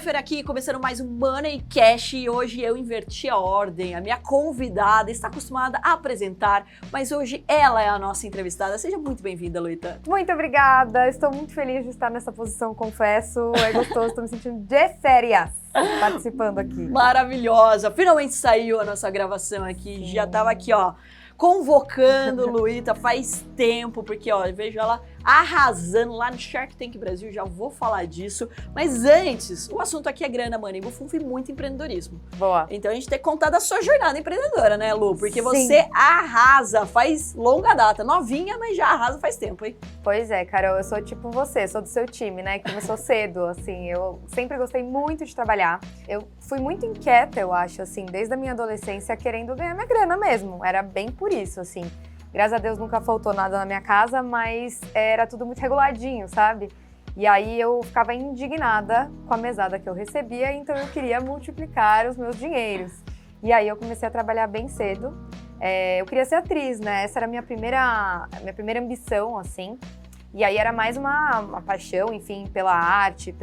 segunda-feira aqui, começando mais um Money Cash, e hoje eu inverti a ordem. A minha convidada está acostumada a apresentar, mas hoje ela é a nossa entrevistada. Seja muito bem-vinda, Luíta. Muito obrigada, estou muito feliz de estar nessa posição, confesso. É gostoso, estou me sentindo de férias participando aqui. Maravilhosa! Finalmente saiu a nossa gravação aqui, Sim. Já estava aqui, ó, convocando Luíta faz tempo, porque, ó, eu vejo ela arrasando lá no Shark Tank Brasil, já vou falar disso. Mas antes, o assunto aqui é grana, money, bufunfa e muito empreendedorismo. Boa. Então a gente tem que contar da sua jornada empreendedora, né, Lu? Porque Sim. você arrasa, faz longa data, novinha, mas já arrasa faz tempo, hein? Pois é, Carol, eu sou tipo você, sou do seu time, né? Que começou cedo, assim, eu sempre gostei muito de trabalhar. Eu fui muito inquieta, eu acho, assim, desde a minha adolescência, querendo ganhar minha grana mesmo. Era bem por isso, assim. Graças a Deus nunca faltou nada na minha casa, mas era tudo muito reguladinho, sabe? E aí eu ficava indignada com a mesada que eu recebia, então eu queria multiplicar os meus dinheiros. E aí eu comecei a trabalhar bem cedo. Eu queria ser atriz, né? Essa era a minha primeira ambição, assim. E aí era mais uma paixão, enfim, pela arte,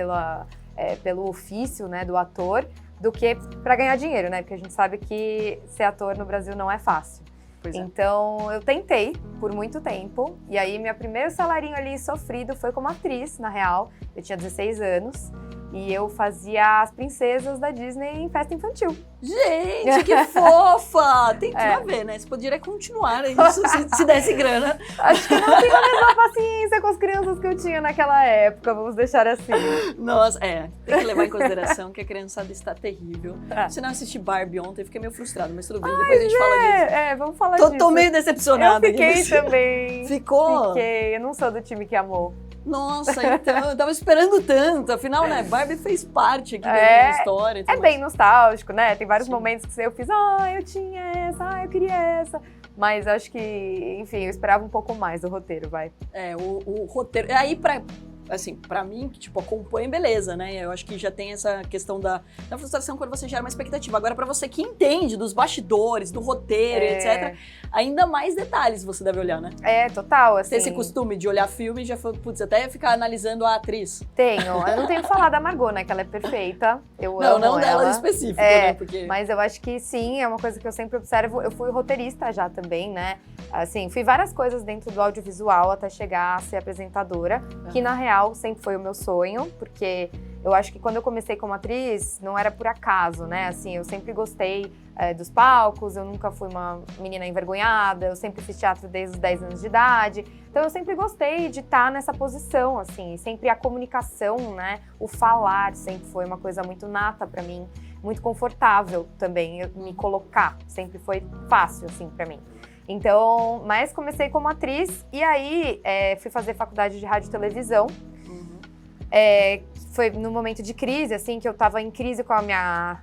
pelo ofício, né, do ator, do que para ganhar dinheiro, né? Porque a gente sabe que ser ator no Brasil não é fácil. Então, eu tentei por muito tempo, e aí meu primeiro salarinho ali sofrido foi como atriz, na real. Eu tinha 16 anos, e eu fazia as princesas da Disney em festa infantil. Gente, que fofa! Tem tudo a ver, né? Você poderia continuar isso se desse grana. Acho que eu não tenho a mesma paciência com as crianças que eu tinha naquela época, vamos deixar assim. Nossa, tem que levar em consideração que a criançada está terrível. Se não assisti Barbie ontem, fiquei meio frustrado, mas tudo bem, depois a gente fala disso. Vamos falar disso. Tô meio decepcionada. Eu fiquei também. Ficou? Fiquei, eu não sou do time que amou. Nossa, então, eu tava esperando tanto. Afinal, né, Barbie fez parte aqui da minha história. É bem nostálgico, né? Tem vários momentos que eu fiz, eu tinha essa, eu queria essa. Mas acho que, enfim, eu esperava um pouco mais do roteiro, vai. O roteiro. Aí, pra mim, que, tipo, acompanha, beleza, né? Eu acho que já tem essa questão da frustração quando você gera uma expectativa. Agora, pra você que entende dos bastidores, do roteiro, etc., ainda mais detalhes você deve olhar, né? Total, assim. Tem esse costume de olhar filme e já falou, putz, até ficar analisando a atriz. Tenho. Eu não tenho que falar da Margot, né? Que ela é perfeita. Eu amo não dela ela. em específico, né? Porque... Mas eu acho que sim, é uma coisa que eu sempre observo. Eu fui roteirista já também, né? Assim, fui várias coisas dentro do audiovisual até chegar a ser apresentadora, que na real sempre foi o meu sonho, porque eu acho que quando eu comecei como atriz, não era por acaso, né? Assim, eu sempre gostei dos palcos, eu nunca fui uma menina envergonhada, eu sempre fiz teatro desde os 10 anos de idade. Então eu sempre gostei de estar nessa posição, assim, sempre a comunicação, né? O falar sempre foi uma coisa muito nata pra mim, muito confortável também, me colocar, sempre foi fácil, assim, pra mim. Então, mas comecei como atriz e aí fui fazer faculdade de rádio e televisão. Foi no momento de crise, assim, que eu tava em crise com a minha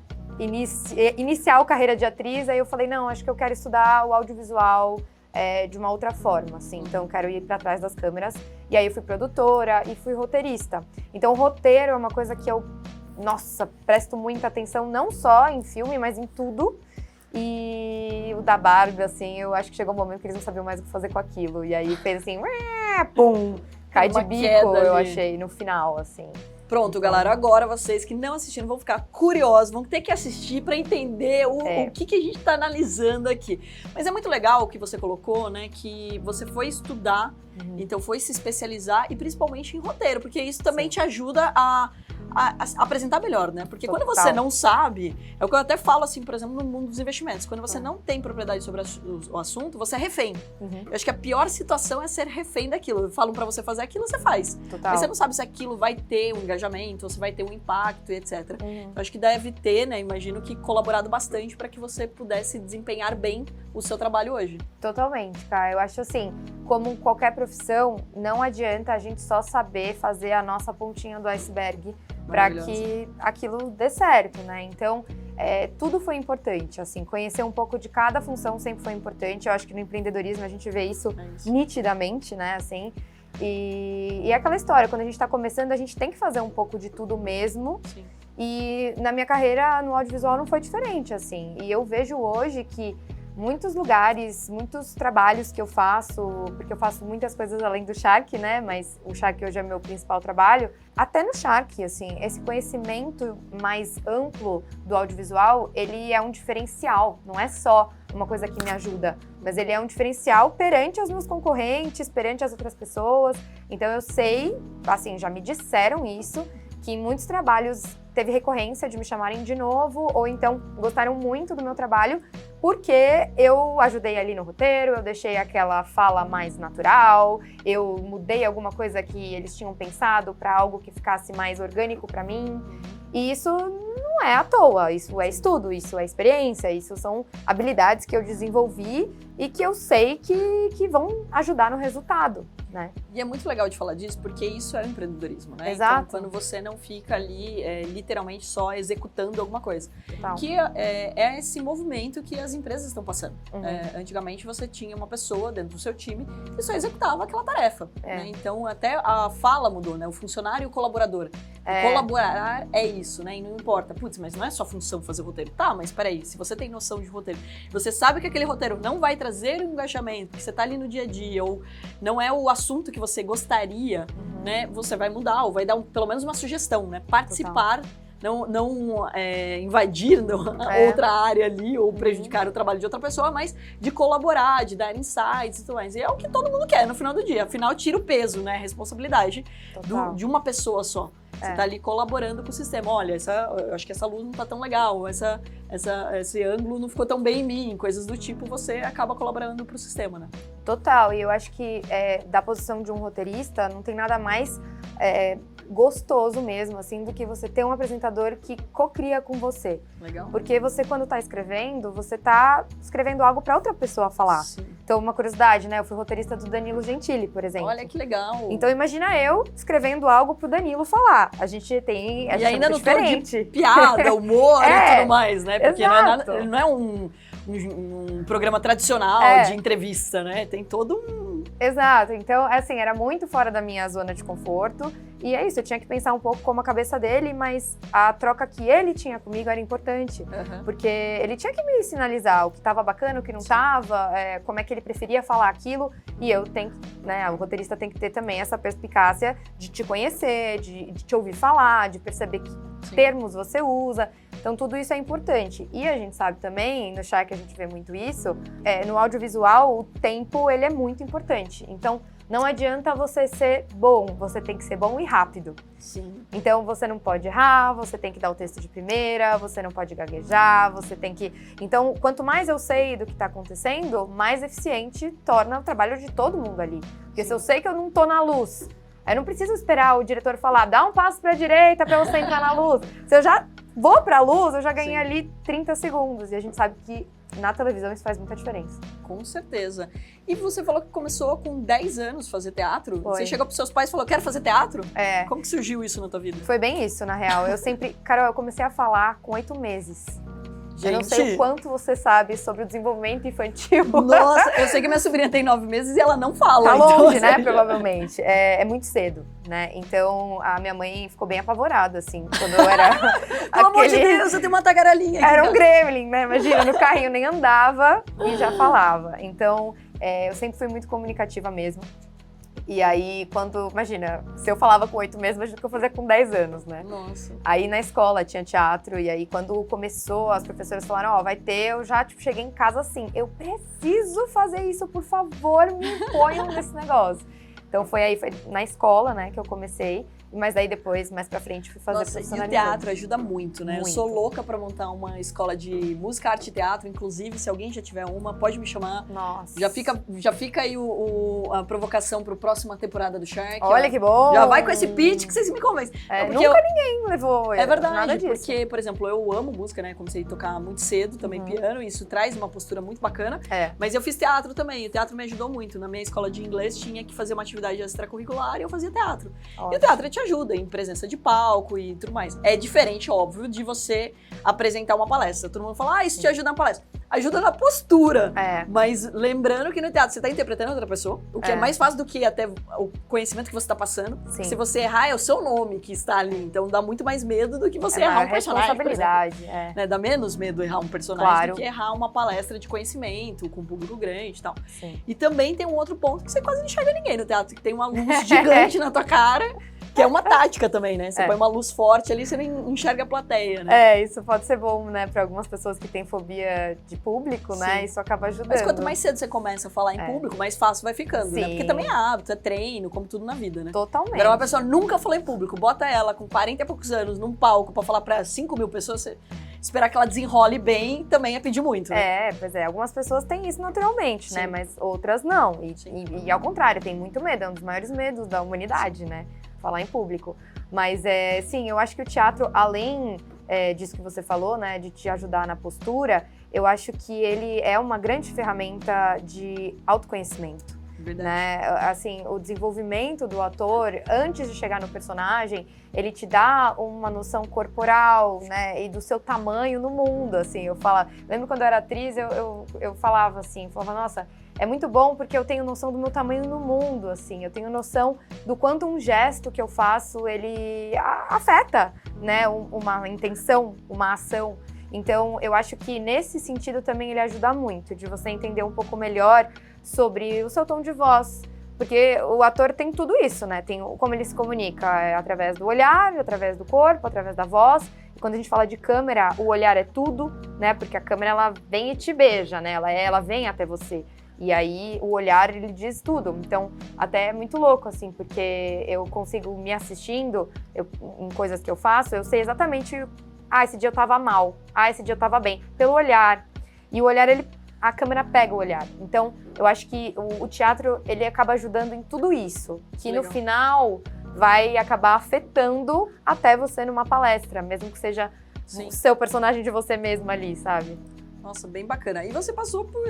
inicial carreira de atriz, aí eu falei, não, acho que eu quero estudar o audiovisual de uma outra forma, assim, então eu quero ir para trás das câmeras. E aí eu fui produtora e fui roteirista. Então o roteiro é uma coisa que eu, nossa, presto muita atenção, não só em filme, mas em tudo. E o da Barbie, assim, eu acho que chegou um momento que eles não sabiam mais o que fazer com aquilo. E aí fez assim, pum, cai de bico, eu achei, no final, assim. Pronto, galera, agora vocês que não assistiram vão ficar curiosos, vão ter que assistir para entender o que a gente tá analisando aqui. Mas é muito legal o que você colocou, né, que você foi estudar, então foi se especializar e principalmente em roteiro, porque isso também te ajuda a apresentar melhor, né? Porque quando você não sabe, é o que eu até falo assim, por exemplo, no mundo dos investimentos, quando você não tem propriedade sobre o assunto, você é refém. Eu acho que a pior situação é ser refém daquilo. Falam pra você fazer aquilo, você faz. Mas você não sabe se aquilo vai ter um engajamento, ou se vai ter um impacto, etc. Eu acho que deve ter, né, imagino que colaborado bastante para que você pudesse desempenhar bem o seu trabalho hoje. Totalmente, cara. Eu acho assim, como qualquer profissão, não adianta a gente só saber fazer a nossa pontinha do iceberg para que aquilo dê certo, né? Então, tudo foi importante, assim, conhecer um pouco de cada função sempre foi importante. Eu acho que no empreendedorismo a gente vê isso nitidamente, né, assim. E é aquela história, quando a gente está começando, a gente tem que fazer um pouco de tudo mesmo. Sim. E na minha carreira no audiovisual não foi diferente, assim. E eu vejo hoje que muitos lugares, muitos trabalhos que eu faço, porque eu faço muitas coisas além do Shark, né? Mas o Shark hoje é meu principal trabalho. Até no Shark, assim, esse conhecimento mais amplo do audiovisual, ele é um diferencial, não é só uma coisa que me ajuda, mas ele é um diferencial perante os meus concorrentes, perante as outras pessoas. Então eu sei, assim, já me disseram isso, que em muitos trabalhos teve recorrência de me chamarem de novo, ou então gostaram muito do meu trabalho, porque eu ajudei ali no roteiro, eu deixei aquela fala mais natural, eu mudei alguma coisa que eles tinham pensado para algo que ficasse mais orgânico para mim. E isso não é à toa, isso é estudo, isso é experiência, isso são habilidades que eu desenvolvi e que eu sei que vão ajudar no resultado, né? E é muito legal de falar disso, porque isso é o empreendedorismo, né? Exato. Então, quando você não fica ali literalmente só executando alguma coisa. Total. Que é esse movimento que as empresas estão passando. Antigamente você tinha uma pessoa dentro do seu time que só executava aquela tarefa. Né? Então até a fala mudou, né? O funcionário e o colaborador. Colaborar é isso, né? E não importa, putz, mas não é só função fazer roteiro. Tá, mas peraí, se você tem noção de roteiro, você sabe que aquele roteiro não vai trazer o engajamento, porque você tá ali no dia a dia, ou não é o assunto que você gostaria, né? Você vai mudar, ou vai dar pelo menos uma sugestão, né? Participar, não invadir outra área ali, ou prejudicar o trabalho de outra pessoa, mas de colaborar, de dar insights e tudo mais. E é o que todo mundo quer no final do dia. Afinal, tira o peso, né? A responsabilidade de uma pessoa só. Você tá ali colaborando com o sistema. Olha, eu acho que essa luz não tá tão legal, esse ângulo não ficou tão bem em mim, coisas do tipo, você acaba colaborando pro sistema, né? Total, e eu acho que da posição de um roteirista, não tem nada mais gostoso mesmo, assim, do que você ter um apresentador que cocria com você. Legal. Porque você, quando tá escrevendo, você tá escrevendo algo pra outra pessoa falar. Sim. Então, uma curiosidade, né? Eu fui roteirista do Danilo Gentili, por exemplo. Olha que legal. Então, imagina eu escrendo algo pro Danilo falar. A gente tem... E ainda no diferente. tom de piada, humor e tudo mais, né? Porque não é um programa tradicional de entrevista, né? Tem todo um... Exato. Então, assim, era muito fora da minha zona de conforto. E é isso, eu tinha que pensar um pouco como a cabeça dele, mas a troca que ele tinha comigo era importante. Porque ele tinha que me sinalizar o que estava bacana, o que não estava, como é que ele preferia falar aquilo. E eu tenho, né, o roteirista tem que ter também essa perspicácia de te conhecer, de te ouvir falar, de perceber que termos você usa. Então, tudo isso é importante. E a gente sabe também, no Shark a gente vê muito isso, no audiovisual o tempo ele é muito importante. Então, não adianta você ser bom, você tem que ser bom e rápido. Sim. Então, você não pode errar, você tem que dar o texto de primeira, você não pode gaguejar, você tem que... Então, quanto mais eu sei do que está acontecendo, mais eficiente torna o trabalho de todo mundo ali. Porque se eu sei que eu não tô na luz, eu não preciso esperar o diretor falar, dá um passo para a direita para você entrar na luz. Se eu já vou para a luz, eu já ganhei ali 30 segundos. E a gente sabe que na televisão isso faz muita diferença. Com certeza. E você falou que começou com 10 anos fazer teatro? Foi. Você chegou pros seus pais e falou, quero fazer teatro? É. Como que surgiu isso na tua vida? Foi bem isso, na real. Carol, eu comecei a falar com 8 meses. Gente. Eu não sei o quanto você sabe sobre o desenvolvimento infantil. Nossa, eu sei que minha sobrinha tem 9 meses e ela não fala. Tá longe, então, né? Provavelmente. É muito cedo, né? Então, a minha mãe ficou bem apavorada, assim, quando eu era... Pelo amor de Deus, eu tenho uma tagarelinha aqui. Era um gremlin, né? Imagina, no carrinho nem andava e já falava. Então, eu sempre fui muito comunicativa mesmo. E aí, imagina, se eu falava com 8 meses, imagina que eu fazia com 10 anos, né? Nossa. Aí na escola tinha teatro, e aí quando começou, as professoras falaram, vai ter, eu já cheguei em casa assim, eu preciso fazer isso, por favor, me ponham nesse negócio. Então foi na escola, né, que eu comecei. Mas daí depois, mais pra frente, fui fazer profissionalizante. E o teatro ajuda muito, né? Muito. Eu sou louca pra montar uma escola de música, arte e teatro. Inclusive, se alguém já tiver uma, pode me chamar. Nossa. Já fica aí a provocação pro próxima temporada do Shark. Olha que bom! Já vai com esse pitch que vocês me convencem. Nunca ninguém levou É verdade, nada disso. porque, por exemplo, eu amo música, né? Comecei a tocar muito cedo, também piano. E isso traz uma postura muito bacana. Mas eu fiz teatro também. O teatro me ajudou muito. Na minha escola de inglês, tinha que fazer uma atividade extracurricular e eu fazia teatro. Ótimo. E o teatro te ajuda em presença de palco e tudo mais. É diferente, óbvio, de você apresentar uma palestra. Todo mundo fala, isso te ajuda na palestra. Ajuda na postura. Mas lembrando que no teatro você está interpretando outra pessoa, o que é mais fácil do que até o conhecimento que você está passando. Sim. Se você errar, é o seu nome que está ali. Então dá muito mais medo do que você errar um personagem. Responsabilidade. Né? Dá menos medo errar um personagem do que errar uma palestra de conhecimento com um público grande e tal. Sim. E também tem um outro ponto que você quase não enxerga ninguém no teatro, que tem uma luz gigante na tua cara. Que é uma tática também, né? Você põe uma luz forte ali, você não enxerga a plateia, né? Isso pode ser bom, né? Para algumas pessoas que têm fobia de público, né? Isso acaba ajudando. Mas quanto mais cedo você começa a falar em público, mais fácil vai ficando, né? Porque também é hábito, é treino, como tudo na vida, né? Totalmente. Agora, uma pessoa nunca falou em público, bota ela com 40 e poucos anos num palco pra falar pra 5 mil pessoas, você esperar que ela desenrole bem também é pedir muito, né? Pois é. Algumas pessoas têm isso naturalmente, né? Mas outras não. E ao contrário, tem muito medo. É um dos maiores medos da humanidade, né? Falar em público. Mas, sim, eu acho que o teatro, além disso que você falou, né, de te ajudar na postura, eu acho que ele é uma grande ferramenta de autoconhecimento. Verdade. Né? Assim, o desenvolvimento do ator, antes de chegar no personagem, ele te dá uma noção corporal, né, e do seu tamanho no mundo, assim. Lembro quando eu era atriz, eu falava assim, nossa, é muito bom porque eu tenho noção do meu tamanho no mundo, assim. Eu tenho noção do quanto um gesto que eu faço, ele afeta, né, uma intenção, uma ação. Então, eu acho que nesse sentido também ele ajuda muito, de você entender um pouco melhor sobre o seu tom de voz. Porque o ator tem tudo isso, né? Tem como ele se comunica através do olhar, através do corpo, através da voz. E quando a gente fala de câmera, o olhar é tudo, né? Porque a câmera, ela vem e te beija, né? Ela vem até você. E aí, o olhar, ele diz tudo. Então, até é muito louco, assim, porque eu consigo me assistindo em coisas que eu faço, eu sei exatamente... esse dia eu tava mal. Esse dia eu tava bem. Pelo olhar. E o olhar, a câmera pega o olhar. Então, eu acho que o teatro, ele acaba ajudando em tudo isso. Que no final vai acabar afetando até você numa palestra, mesmo que seja o seu personagem de você mesmo ali, sabe? Nossa, bem bacana. E você passou por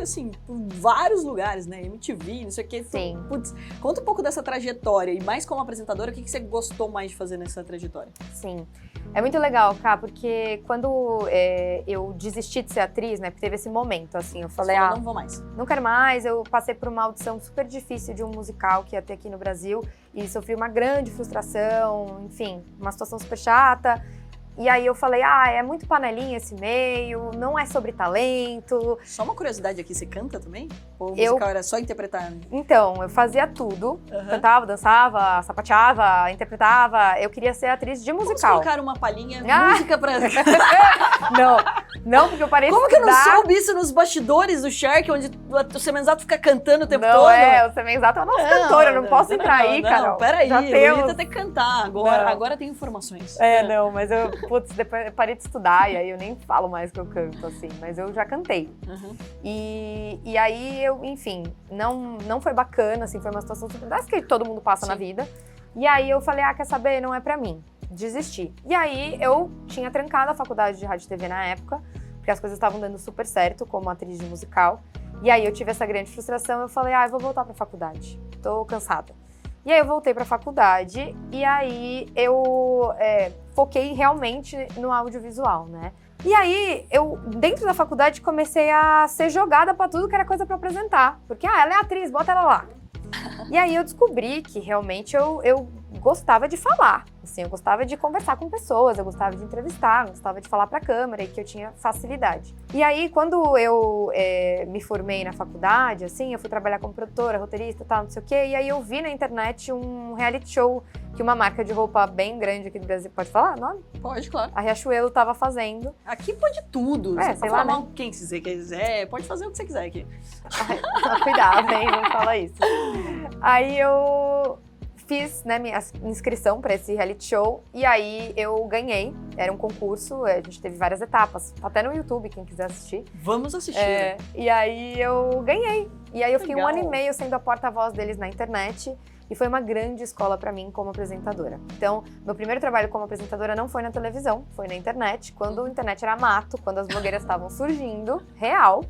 vários lugares, né? MTV, não sei o quê. Sim. Putz, conta um pouco dessa trajetória. E mais como apresentadora, o que você gostou mais de fazer nessa trajetória? Sim. É muito legal, Ká, porque quando eu desisti de ser atriz, né? Porque teve esse momento, assim, eu falei, não vou mais. Não quero mais. Eu passei por uma audição super difícil de um musical que ia ter aqui no Brasil e sofri uma grande frustração, enfim, uma situação super chata. E aí eu falei, é muito panelinha esse meio, não é sobre talento. Só uma curiosidade aqui, você canta também? Ou o musical era só interpretar? Então, eu fazia tudo. Cantava, dançava, sapateava, interpretava. Eu queria ser atriz de musical. Vamos colocar uma palhinha, música pra... Não, porque eu parei de estudar. Como que eu não soube isso nos bastidores do Shark, onde o Semenzato fica cantando o tempo todo? O Semenzato é o nosso cantor, eu não posso entrar aí, Carol. Não, peraí, eu ia ter que cantar. Agora tem informações. Mas depois eu parei de estudar e aí eu nem falo mais que eu canto, assim, mas eu já cantei. E aí enfim, não foi bacana, assim, foi uma situação super das que todo mundo passa na vida. E aí eu falei, quer saber, não é pra mim. Desisti. E aí eu tinha trancado a faculdade de rádio e TV na época, porque as coisas estavam dando super certo como atriz de musical. E aí eu tive essa grande frustração, eu falei, eu vou voltar pra faculdade, tô cansada. E aí eu voltei pra faculdade e aí eu foquei realmente no audiovisual, né? E aí eu, dentro da faculdade, comecei a ser jogada pra tudo que era coisa pra apresentar. Porque, ela é atriz, bota ela lá. E aí eu descobri que realmente eu gostava de falar, assim, eu gostava de conversar com pessoas, eu gostava de entrevistar, eu gostava de falar pra câmera e que eu tinha facilidade. E aí, quando eu me formei na faculdade, assim, eu fui trabalhar como produtora, roteirista e tal, não sei o quê, e aí eu vi na internet um reality show que uma marca de roupa bem grande aqui do Brasil, pode falar o nome? Pode, claro. A Riachuelo tava fazendo. Aqui pode tudo. Você sei pode lá, falar né? quem você quiser, pode fazer o que você quiser aqui. Cuidado, hein? Não fala isso. Aí eu fiz, né, minha inscrição para esse reality show e aí eu ganhei. Era um concurso, a gente teve várias etapas, até no YouTube, quem quiser assistir. Vamos assistir. E aí eu ganhei. E aí eu fiquei Legal. 1 ano e meio sendo a porta-voz deles na internet. e foi uma grande escola para mim como apresentadora. Então, meu primeiro trabalho como apresentadora não foi na televisão, foi na internet, quando a internet era mato, quando as blogueiras estavam surgindo, real,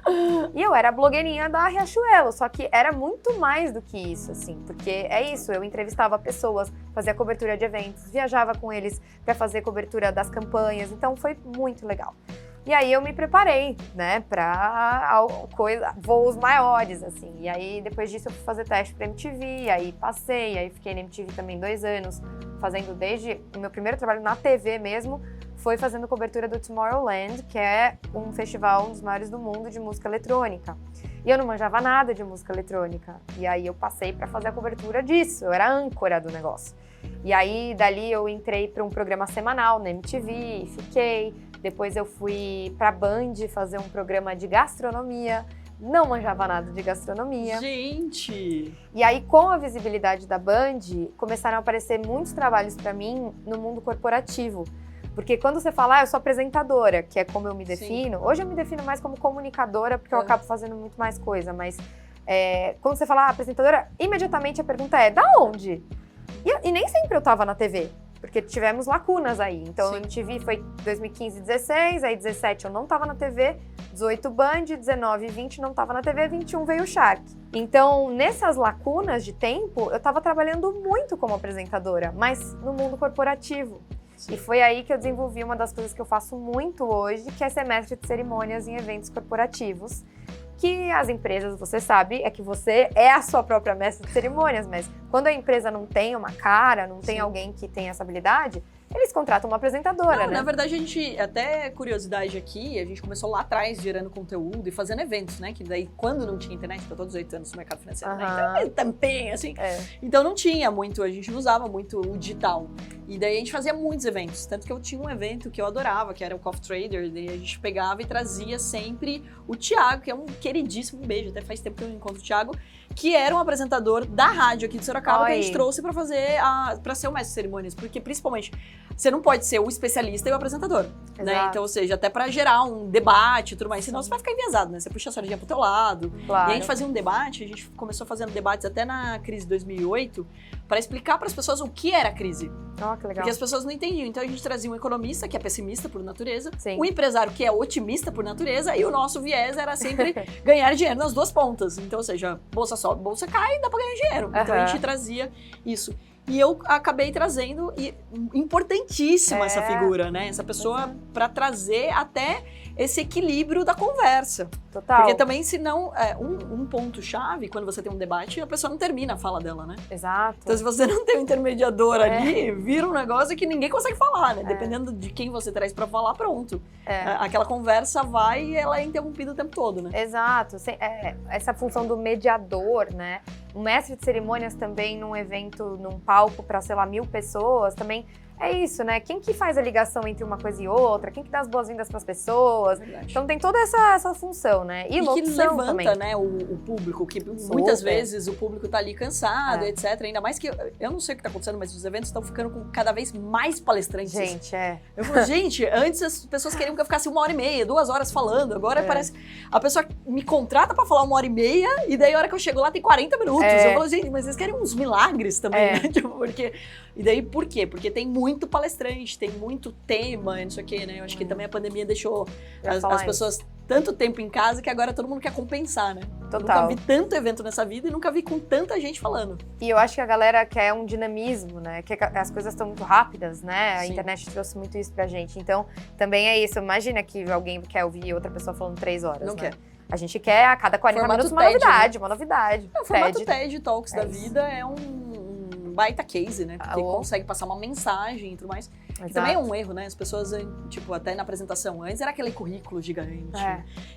e eu era a blogueirinha da Riachuelo, só que era muito mais do que isso, assim, porque é isso, eu entrevistava pessoas, fazia cobertura de eventos, viajava com eles para fazer cobertura das campanhas, então foi muito legal. E aí eu me preparei, né, para voos maiores, assim. E aí depois disso eu fui fazer teste para MTV, aí passei, aí fiquei na MTV também 2 anos, fazendo desde o meu primeiro trabalho na TV mesmo, foi fazendo cobertura do Tomorrowland, que é um festival, um dos maiores do mundo de música eletrônica. E eu não manjava nada de música eletrônica. E aí eu passei para fazer a cobertura disso, eu era a âncora do negócio. E aí dali eu entrei para um programa semanal na MTV, fiquei. Depois eu fui pra Band fazer um programa de gastronomia, não manjava nada de gastronomia. Gente! E aí, com a visibilidade da Band, começaram a aparecer muitos trabalhos pra mim no mundo corporativo. Porque quando você fala, eu sou apresentadora, que é como eu me defino, hoje eu me defino mais como comunicadora, porque eu acabo fazendo muito mais coisa, mas quando você fala apresentadora, imediatamente a pergunta é, da onde? E nem sempre eu tava na TV. Porque tivemos lacunas aí. Então, a MTV foi 2015 e 16, aí 17 eu não tava na TV, 18 Band, 19 e 20 não tava na TV, 21 veio o Shark. Então, nessas lacunas de tempo, eu tava trabalhando muito como apresentadora, mas no mundo corporativo. Sim. E foi aí que eu desenvolvi uma das coisas que eu faço muito hoje, que é ser mestre de cerimônias em eventos corporativos. Que as empresas, você sabe, é que você é a sua própria mestre de cerimônias, mas quando a empresa não tem uma cara, não tem alguém que tem essa habilidade, eles contratam uma apresentadora, né? Na verdade, a gente, até curiosidade aqui, a gente começou lá atrás gerando conteúdo e fazendo eventos, né? Que daí, quando não tinha internet, eu tô 18 anos no mercado financeiro, né? Então, também, assim. Então, não tinha muito, a gente não usava muito o digital. E daí, a gente fazia muitos eventos. Tanto que eu tinha um evento que eu adorava, que era o Coffee Trader. Daí, a gente pegava e trazia sempre o Thiago, que é um queridíssimo, beijo, até faz tempo que eu não encontro o Thiago, que era um apresentador da rádio aqui de Sorocaba, que a gente trouxe pra fazer, pra ser o mestre de cerimônias. Porque, principalmente, você não pode ser o especialista e o apresentador, né? Então, ou seja, até pra gerar um debate e tudo mais, senão você vai ficar enviesado, né? Você puxa a sardinha pro teu lado. Claro. E a gente fazia um debate, a gente começou fazendo debates até na crise de 2008, para explicar para as pessoas o que era a crise. Oh, que legal. Porque as pessoas não entendiam. Então, a gente trazia um economista, que é pessimista por natureza, Sim. um empresário, que é otimista por natureza, e o nosso viés era sempre ganhar dinheiro nas duas pontas. Então, ou seja, bolsa sobe, bolsa cai, dá para ganhar dinheiro. Então, a gente trazia isso. E eu acabei trazendo, e importantíssima essa figura, né? Essa pessoa para trazer até esse equilíbrio da conversa. Total. Porque também, se não, um ponto-chave, quando você tem um debate, a pessoa não termina a fala dela, né? Exato. Então, se você não tem um intermediador ali, vira um negócio que ninguém consegue falar, né? Dependendo de quem você traz para falar, pronto. Aquela conversa vai e ela é interrompida o tempo todo, né? Exato. Essa função do mediador, né? Um mestre de cerimônias também num evento, num palco para, sei lá, 1000 pessoas, também é isso, né? Quem que faz a ligação entre uma coisa e outra? Quem que dá as boas-vindas para as pessoas? Verdade. Então tem toda essa função, né? E que levanta, também. Né, o público, que muitas vezes o público tá ali cansado, etc. Ainda mais que, eu não sei o que tá acontecendo, mas os eventos estão ficando com cada vez mais palestrantes. Gente, Eu falo, gente, antes as pessoas queriam que eu ficasse 1h30, 2 horas falando. Agora parece... A pessoa me contrata pra falar 1h30 e daí a hora que eu chego lá tem 40 minutos. Eu falo, gente, mas vocês querem uns milagres também, né? Tipo, porque... E daí, por quê? Porque tem muito palestrante, tem muito tema, não sei o quê, né? Eu acho que também a pandemia deixou as pessoas tanto tempo em casa que agora todo mundo quer compensar, né? Total. Nunca vi tanto evento nessa vida e nunca vi com tanta gente falando. E eu acho que a galera quer um dinamismo, né? Que as coisas estão muito rápidas, né? A Sim. internet trouxe muito isso pra gente. Então, também é isso. Imagina que alguém quer ouvir outra pessoa falando 3 horas, Não né? quer. A gente quer a cada 40 minutos uma novidade, uma novidade. O formato TED Talks da vida é um baita case, né? Porque consegue passar uma mensagem e tudo mais. Exato. E também é um erro, né? As pessoas, tipo, até na apresentação, antes era aquele currículo gigante.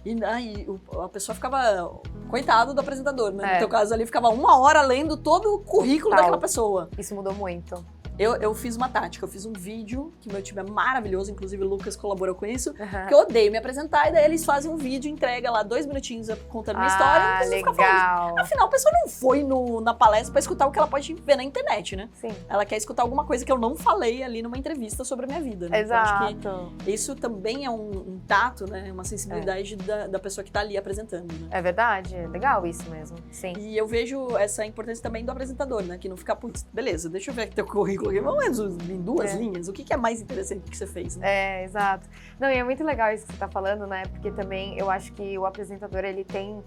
E aí a pessoa ficava, coitado do apresentador, né? No teu caso ali, ficava 1 hora lendo todo o currículo daquela pessoa. Isso mudou muito. Eu fiz uma tática, eu fiz um vídeo, que meu time é maravilhoso, inclusive o Lucas colaborou com isso, que eu odeio me apresentar, e daí eles fazem um vídeo, entrega lá 2 minutinhos contando minha história, e não precisa ficar falando. Afinal, a pessoa não foi na palestra pra escutar o que ela pode ver na internet, né? Sim. Ela quer escutar alguma coisa que eu não falei ali numa entrevista sobre a minha vida, né? Exato. Então, acho que isso também é um tato, né? Uma sensibilidade da pessoa que tá ali apresentando, né? É verdade, é legal isso mesmo, sim. E eu vejo essa importância também do apresentador, né? Que não fica, putz, beleza, deixa eu ver aqui teu currículo aqui, vamos em 2 linhas, o que é mais interessante que você fez, né? Exato. Não, e é muito legal isso que você tá falando, né? Porque também eu acho que o apresentador, ele tem...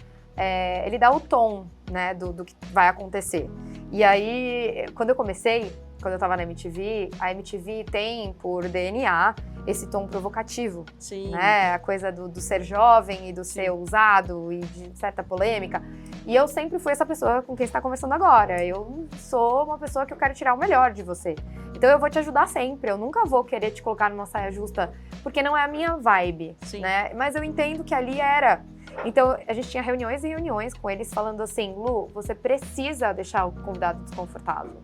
ele dá o tom, né, do que vai acontecer. E aí, quando eu comecei, quando eu tava na MTV, a MTV tem, por DNA, esse tom provocativo. Sim. Né? A coisa do ser jovem e do ser ousado e de certa polêmica. E eu sempre fui essa pessoa com quem você está conversando agora. Eu sou uma pessoa que eu quero tirar o melhor de você. Então eu vou te ajudar sempre. Eu nunca vou querer te colocar numa saia justa, porque não é a minha vibe. Sim. Né? Mas eu entendo que ali era... Então, a gente tinha reuniões e reuniões com eles falando assim, Lu, você precisa deixar o convidado desconfortável.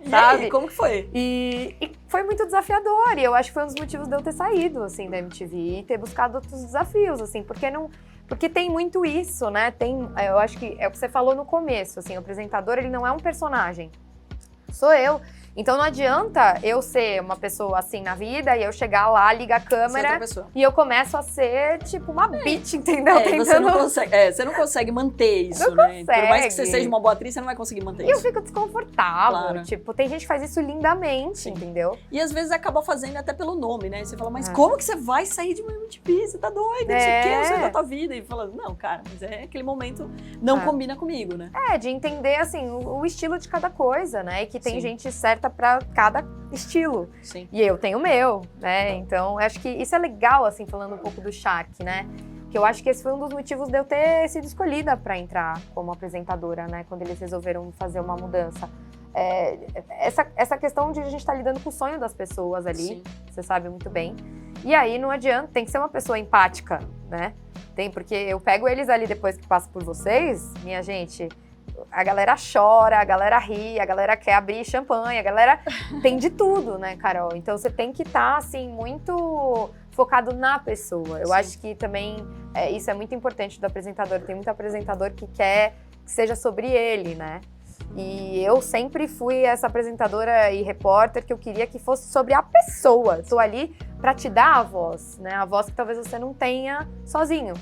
Sabe? E aí, como que foi? E foi muito desafiador, e eu acho que foi um dos motivos de eu ter saído, assim, da MTV e ter buscado outros desafios, assim, porque tem muito isso, né? Eu acho que é o que você falou no começo, assim, o apresentador, ele não é um personagem. Sou eu. Então não adianta eu ser uma pessoa assim na vida e eu chegar lá, ligar a câmera e eu começo a ser tipo uma bitch, entendeu? Você não consegue manter isso, não né? Consegue. Por mais que você seja uma boa atriz, você não vai conseguir manter isso. E eu fico desconfortável, claro. Tipo, tem gente que faz isso lindamente, sim. Entendeu? E às vezes acaba fazendo até pelo nome, né? Você fala, mas como que você vai sair de uma MTV? Você tá doida, não sei o que, eu sei da tua vida. E fala, não, cara, mas aquele momento não combina comigo, né? De entender, assim, o estilo de cada coisa, né? E que tem gente certa pra cada estilo. Sim. E eu tenho o meu, né? Então, acho que isso é legal, assim, falando um pouco do Shark, né? Que eu acho que esse foi um dos motivos de eu ter sido escolhida para entrar como apresentadora, né? Quando eles resolveram fazer uma mudança. Essa questão de a gente estar lidando com o sonho das pessoas ali, sim. Você sabe muito bem. E aí não adianta, tem que ser uma pessoa empática, né? Porque eu pego eles ali depois que passo por vocês, minha gente... A galera chora, a galera ri, a galera quer abrir champanhe, a galera tem de tudo, né, Carol? Então você tem que estar, assim, muito focado na pessoa. Eu acho que também isso é muito importante do apresentador. Tem muito apresentador que quer que seja sobre ele, né? E eu sempre fui essa apresentadora e repórter que eu queria que fosse sobre a pessoa. Estou ali para te dar a voz, né? A voz que talvez você não tenha sozinho.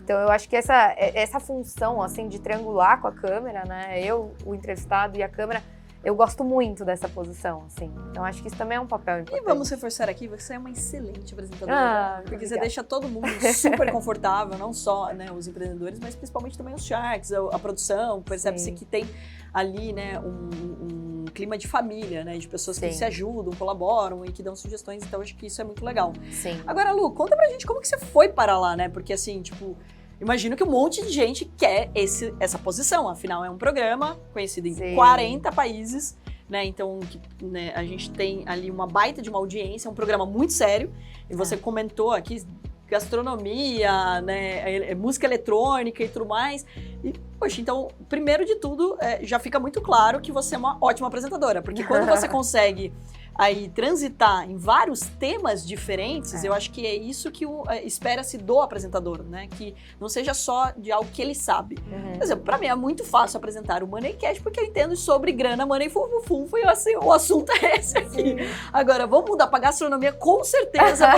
Então, eu acho que essa função, assim, de triangular com a câmera, né? Eu, o entrevistado e a câmera, eu gosto muito dessa posição, assim. Então, acho que isso também é um papel importante. E vamos reforçar aqui, você é uma excelente apresentadora. Porque você deixa todo mundo super confortável, não só, né, os empreendedores, mas principalmente também os Sharks, a produção. Percebe-se que tem ali, né, um clima de família, né? De pessoas que se ajudam, colaboram e que dão sugestões. Então, acho que isso é muito legal. Sim. Agora, Lu, conta pra gente como que você foi para lá, né? Porque, assim, tipo... Imagino que um monte de gente quer essa posição, afinal é um programa conhecido em 40 países, né? Então né, a gente tem ali uma baita de uma audiência, é um programa muito sério. E você comentou aqui gastronomia, né, música eletrônica e tudo mais. E, poxa, então, primeiro de tudo, já fica muito claro que você é uma ótima apresentadora, porque quando você consegue aí transitar em vários temas diferentes, eu acho que é isso que espera-se do apresentador, né? Que não seja só de algo que ele sabe. Por exemplo, pra mim é muito fácil apresentar o Moneycast, porque eu entendo sobre grana, money, fufu, e assim, o assunto é esse aqui. Agora, vamos mudar pra gastronomia, com certeza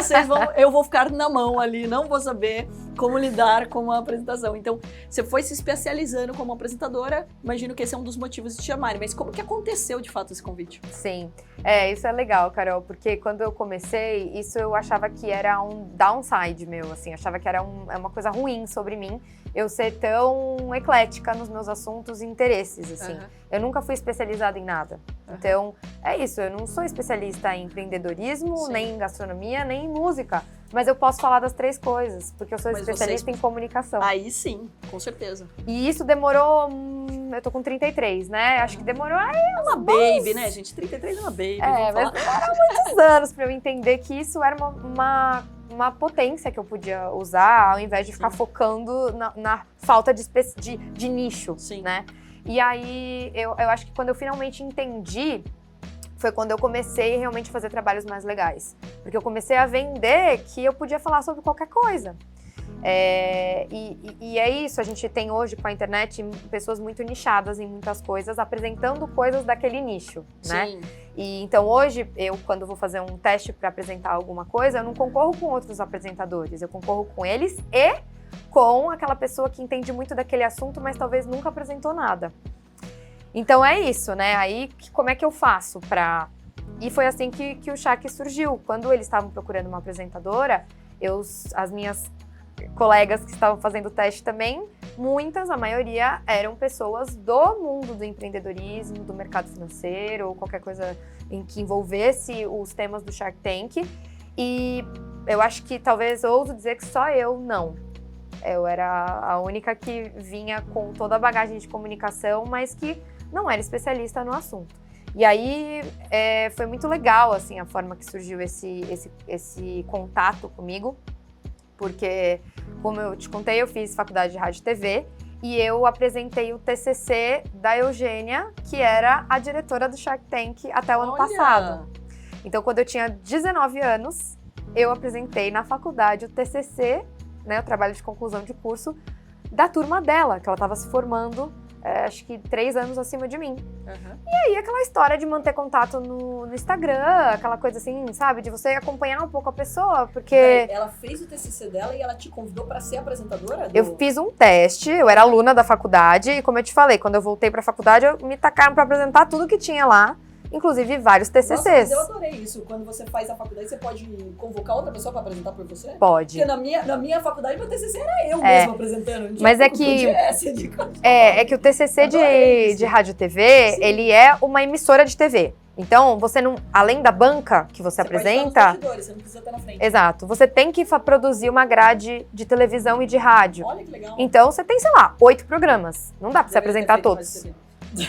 eu vou ficar na mão ali, não vou saber como lidar com a apresentação. Então, você foi se especializando como apresentadora, imagino que esse é um dos motivos de te chamarem, mas como que aconteceu de fato esse convite? Sim, isso é legal, Carol, porque quando eu comecei, isso eu achava que era um downside meu, assim, achava que era uma coisa ruim sobre mim, eu ser tão eclética nos meus assuntos e interesses, assim. Eu nunca fui especializada em nada. Então, é isso, eu não sou especialista em empreendedorismo, nem em gastronomia, nem em música. Mas eu posso falar das 3 coisas, porque eu sou especialista em comunicação. Aí sim, com certeza. E isso demorou, eu tô com 33, né? Acho que demorou uma baby, né, gente? 33 é uma baby. Mas demorou muitos anos pra eu entender que isso era uma potência que eu podia usar, ao invés de ficar focando na falta de nicho, né? E aí, eu acho que quando eu finalmente entendi, foi quando eu comecei realmente a fazer trabalhos mais legais. Porque eu comecei a vender que eu podia falar sobre qualquer coisa. E é isso, a gente tem hoje com a internet pessoas muito nichadas em muitas coisas, apresentando coisas daquele nicho, né? Sim. E então hoje, eu quando vou fazer um teste para apresentar alguma coisa, eu não concorro com outros apresentadores, eu concorro com eles e com aquela pessoa que entende muito daquele assunto, mas talvez nunca apresentou nada. Então é isso, né? Aí como é que eu faço pra... E foi assim que o Shark surgiu. Quando eles estavam procurando uma apresentadora, as minhas colegas que estavam fazendo o teste também, a maioria eram pessoas do mundo do empreendedorismo, do mercado financeiro, ou qualquer coisa em que envolvesse os temas do Shark Tank. E eu acho que talvez ouso dizer que só eu não. Eu era a única que vinha com toda a bagagem de comunicação, mas que não era especialista no assunto. E aí foi muito legal assim, a forma que surgiu esse contato comigo, porque, como eu te contei, eu fiz faculdade de rádio e TV e eu apresentei o TCC da Eugênia, que era a diretora do Shark Tank até o ano passado. Então, quando eu tinha 19 anos, eu apresentei na faculdade o TCC, né, o trabalho de conclusão de curso, da turma dela, que ela estava se formando, acho que 3 anos acima de mim. Uhum. E aí, aquela história de manter contato no Instagram, aquela coisa assim, sabe? De você acompanhar um pouco a pessoa, porque... Ela fez o TCC dela e ela te convidou para ser apresentadora? Eu fiz um teste, eu era aluna da faculdade, e como eu te falei, quando eu voltei pra faculdade, me tacaram pra apresentar tudo que tinha lá, inclusive vários TCCs. Nossa, mas eu adorei isso. Quando você faz a faculdade, você pode convocar outra pessoa pra apresentar por você? Pode. Porque na minha faculdade, meu TCC era eu mesma apresentando. Mas é que o TCC de rádio e TV, Sim. ele é uma emissora de TV. Então, você não, além da banca que você apresenta... Você não precisa estar na frente. Exato. Você tem que produzir uma grade de televisão e de rádio. Olha que legal. Então, você tem, sei lá, 8 programas. Não dá pra você apresentar todos.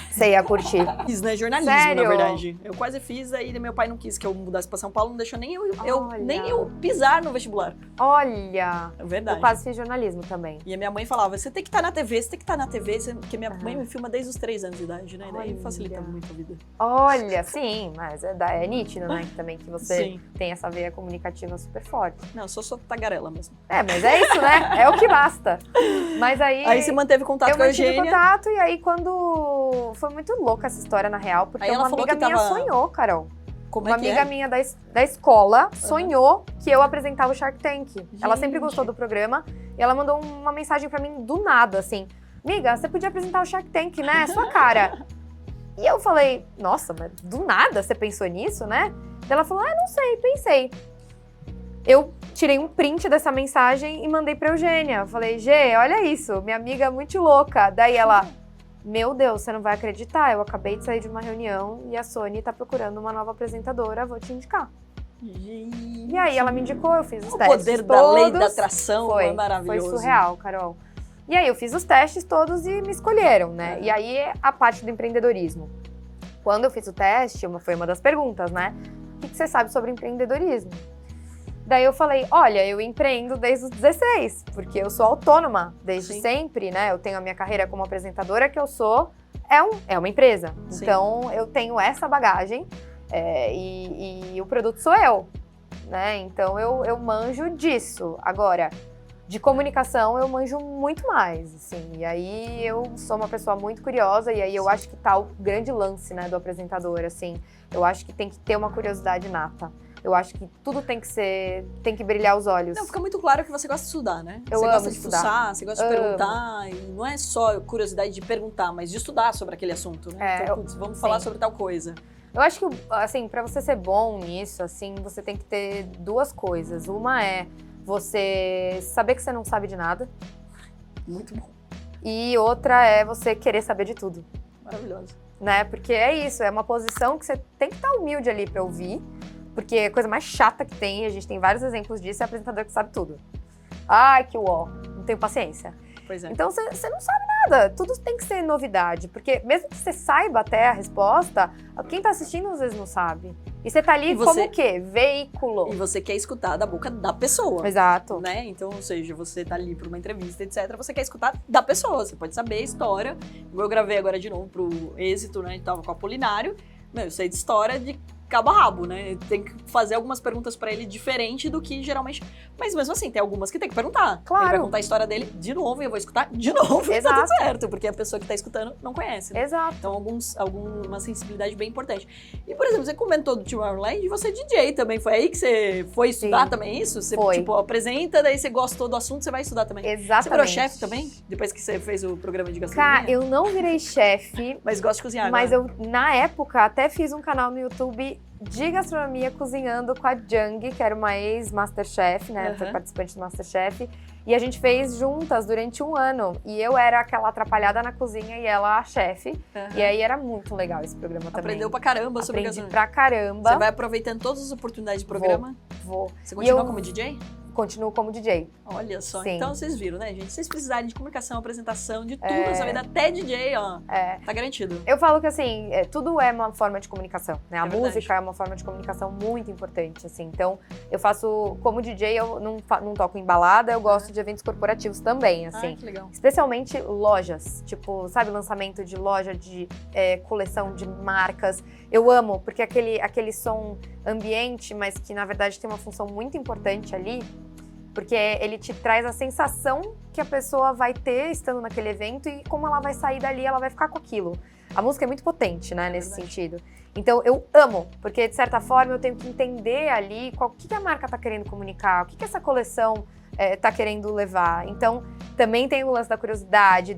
Você ia curtir. Fiz, né? Jornalismo, Sério? na verdade. Eu quase fiz, aí meu pai não quis que eu mudasse pra São Paulo, não deixou nem eu pisar no vestibular. Olha! É verdade. Eu quase fiz jornalismo também. E a minha mãe falava, você tem que estar na TV, você tem que estar na TV, porque minha mãe me filma desde os 3 anos de idade, né? Daí Olha. facilita muito a vida. Olha, sim, mas é nítido, né? Também que você Sim. tem essa veia comunicativa super forte. Não, eu sou tagarela mesmo. Mas é isso, né? É o que basta. Mas aí... Aí você manteve contato eu com a mantive Eugênia. contato, e aí quando... Foi muito louca essa história, na real, porque Aí ela uma falou amiga que minha tava- sonhou, Carol. Como Uma é que amiga é? minha da escola sonhou que eu apresentava o Shark Tank. Ela sempre Gente. gostou do programa e ela mandou uma mensagem pra mim do nada, assim: amiga, você podia apresentar o Shark Tank, né? É sua cara. E eu falei, nossa, mas do nada você pensou nisso, né? E ela falou, não sei, pensei. Eu tirei um print dessa mensagem e mandei pra Eugênia. Eu falei, Gê, olha isso, minha amiga é muito louca. Daí ela... Meu Deus, você não vai acreditar, eu acabei de sair de uma reunião e a Sony tá procurando uma nova apresentadora, vou te indicar. Gente. E aí ela me indicou, eu fiz os O testes poder todos. da lei da atração Foi maravilhoso. surreal, Carol. E aí eu fiz os testes todos e me escolheram, né? E aí a parte do empreendedorismo. Quando eu fiz o teste, foi uma das perguntas, né? O que você sabe sobre empreendedorismo? Daí eu falei, olha, eu empreendo desde os 16, porque eu sou autônoma desde Sim. sempre, né? Eu tenho a minha carreira como apresentadora, que eu sou, é uma empresa. Sim. Então, eu tenho essa bagagem e o produto sou eu, né? Então, eu manjo disso. Agora, de comunicação, eu manjo muito mais, assim. E aí, eu sou uma pessoa muito curiosa e aí eu acho que tá o grande lance, né, do apresentador, assim. Eu acho que tem que ter uma curiosidade nata. Eu acho que tudo tem que brilhar os olhos. Não, fica muito claro que você gosta de estudar, né? Eu você amo gosta de estudar. fuçar, você gosta de Amo. perguntar. E não é só curiosidade de perguntar, mas de estudar sobre aquele assunto, né? Então, putz, vamos falar sobre tal coisa. Eu acho que, assim, pra você ser bom nisso, assim, você tem que ter 2 coisas. Uma é você saber que você não sabe de nada. Muito bom. E outra é você querer saber de tudo, Maravilhoso. né? Porque é isso, é uma posição que você tem que estar humilde ali pra ouvir. Porque a coisa mais chata que tem, a gente tem vários exemplos disso, é apresentador que sabe tudo. Ai, que uó, não tenho paciência. Pois é. Então você não sabe nada, tudo tem que ser novidade, porque mesmo que você saiba até a resposta, quem tá assistindo às vezes não sabe. E você tá ali E você- como o quê? Veículo. E você quer escutar da boca da pessoa. Exato. Né? Então, ou seja, você tá ali pra uma entrevista, etc. Você quer escutar da pessoa, você pode saber a história. Eu gravei agora de novo pro Êxito, né? A gente tava com o Apolinário. eu sei de história de cabo a rabo, né? Tem que fazer algumas perguntas pra ele diferente do que geralmente... Mas mesmo assim, tem algumas que tem que perguntar. Claro. Ele vai contar a história dele de novo e eu vou escutar de novo. E tá tudo certo, porque a pessoa que tá escutando não conhece, né? Exato. Então, alguma sensibilidade bem importante. E, por exemplo, você comentou do Tomorrowland e você é DJ também. Foi aí que você foi estudar também isso? Você, tipo, apresenta, daí você gostou do assunto, você vai estudar também. Exatamente. Você virou chefe também? Depois que você fez o programa de gastronomia? Cara, eu não virei chefe. Mas gosto de cozinhar, Mas agora. eu, na época, até fiz um canal no YouTube de gastronomia cozinhando com a Jung, que era uma ex-Masterchef, né? Foi participante do Masterchef. E a gente fez juntas durante um ano. E eu era aquela atrapalhada na cozinha e ela a chefe. E aí era muito legal esse programa também. Aprendeu pra caramba sobre gastronomia. Pra caramba. Você vai aproveitando todas as oportunidades de programa? Vou. Você continua como DJ? Continuo como DJ. Olha só, Sim. Então vocês viram, né, gente? Se vocês precisarem de comunicação, apresentação, de tudo nessa vida, até DJ, ó, tá garantido. Eu falo que, assim, tudo é uma forma de comunicação, né? A música verdade. é uma forma de comunicação muito importante, assim. Então, eu faço, como DJ, eu não toco em balada, eu gosto de eventos corporativos também, assim. Que legal. Especialmente lojas, tipo, sabe, lançamento de loja, de coleção de marcas. Eu amo, porque aquele som ambiente, mas que, na verdade, tem uma função muito importante ali, porque ele te traz a sensação que a pessoa vai ter estando naquele evento e como ela vai sair dali, ela vai ficar com aquilo. A música é muito potente, né, nesse sentido. Então, eu amo, porque, de certa forma, eu tenho que entender ali o que a marca tá querendo comunicar, o que essa coleção tá querendo levar. Então, também tem o lance da curiosidade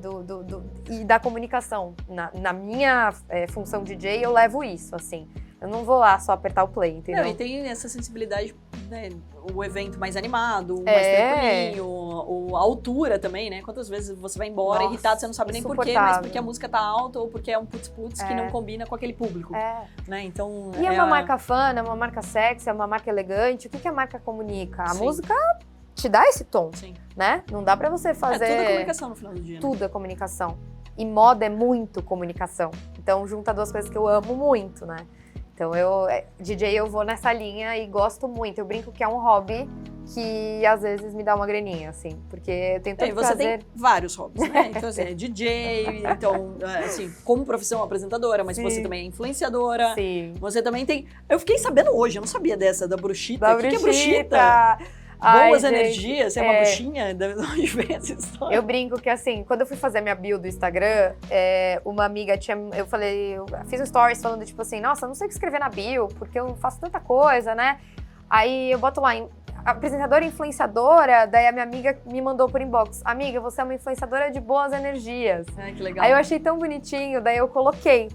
e da comunicação. Na minha função DJ, eu levo isso, assim. Eu não vou lá só apertar o play, entendeu? Não, e tem essa sensibilidade, né? O evento mais animado, mais tranquilinho, a altura também, né? Quantas vezes você vai embora irritado, você não sabe nem por quê, mas porque a música tá alta ou porque é um putz-putz que não combina com aquele público, né? Então, e é uma marca fã, é uma marca sexy, é uma marca elegante. O que a marca comunica? A música te dá esse tom, né? Não dá pra você fazer... tudo é comunicação no final do dia, né? Tudo é comunicação. E moda é muito comunicação. Então, junta duas coisas que eu amo muito, né? Então, DJ, eu vou nessa linha e gosto muito. Eu brinco que é um hobby que, às vezes, me dá uma graninha, assim. Porque eu tenho tanto você tem vários hobbies, né? Então, assim, é DJ, então, assim, como profissão apresentadora, mas você também é influenciadora. Sim. Você também tem... Eu fiquei sabendo hoje, eu não sabia dessa, da bruxita. O que é bruxita? Boas energias, você é uma bruxinha? De onde vem essa história? Eu brinco que, assim, quando eu fui fazer minha bio do Instagram, uma amiga eu fiz um stories falando, tipo assim, nossa, eu não sei o que escrever na bio, porque eu faço tanta coisa, né? Aí eu boto lá, apresentadora e influenciadora, daí a minha amiga me mandou por inbox, amiga, você é uma influenciadora de boas energias. Que legal. Aí eu achei tão bonitinho, daí eu coloquei.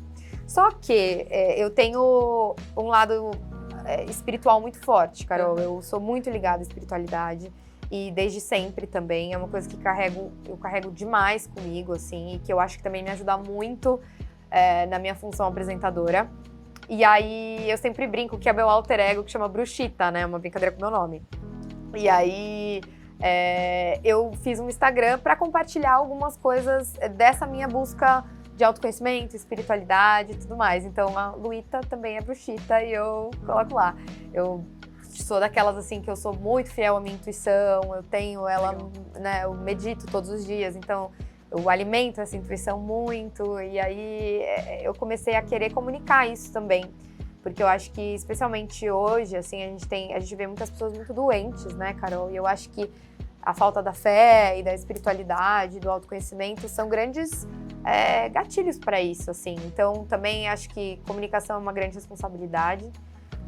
Só que eu tenho um lado espiritual muito forte, Carol. Eu sou muito ligada à espiritualidade e desde sempre também. É uma coisa que eu carrego demais comigo, assim, e que eu acho que também me ajuda muito na minha função apresentadora. E aí eu sempre brinco que é meu alter ego, que chama Bruxita, né? Uma brincadeira com meu nome. E aí eu fiz um Instagram para compartilhar algumas coisas dessa minha busca de autoconhecimento, espiritualidade e tudo mais. Então, a Luíta também é bruxita e eu coloco lá. Eu sou daquelas, assim, que eu sou muito fiel à minha intuição, eu tenho ela, né, eu medito todos os dias, então eu alimento essa intuição muito, e aí eu comecei a querer comunicar isso também. Porque eu acho que, especialmente hoje, assim, a gente vê muitas pessoas muito doentes, né, Carol? E eu acho que a falta da fé e da espiritualidade, do autoconhecimento, são grandes gatilhos para isso, assim. Então, também acho que comunicação é uma grande responsabilidade.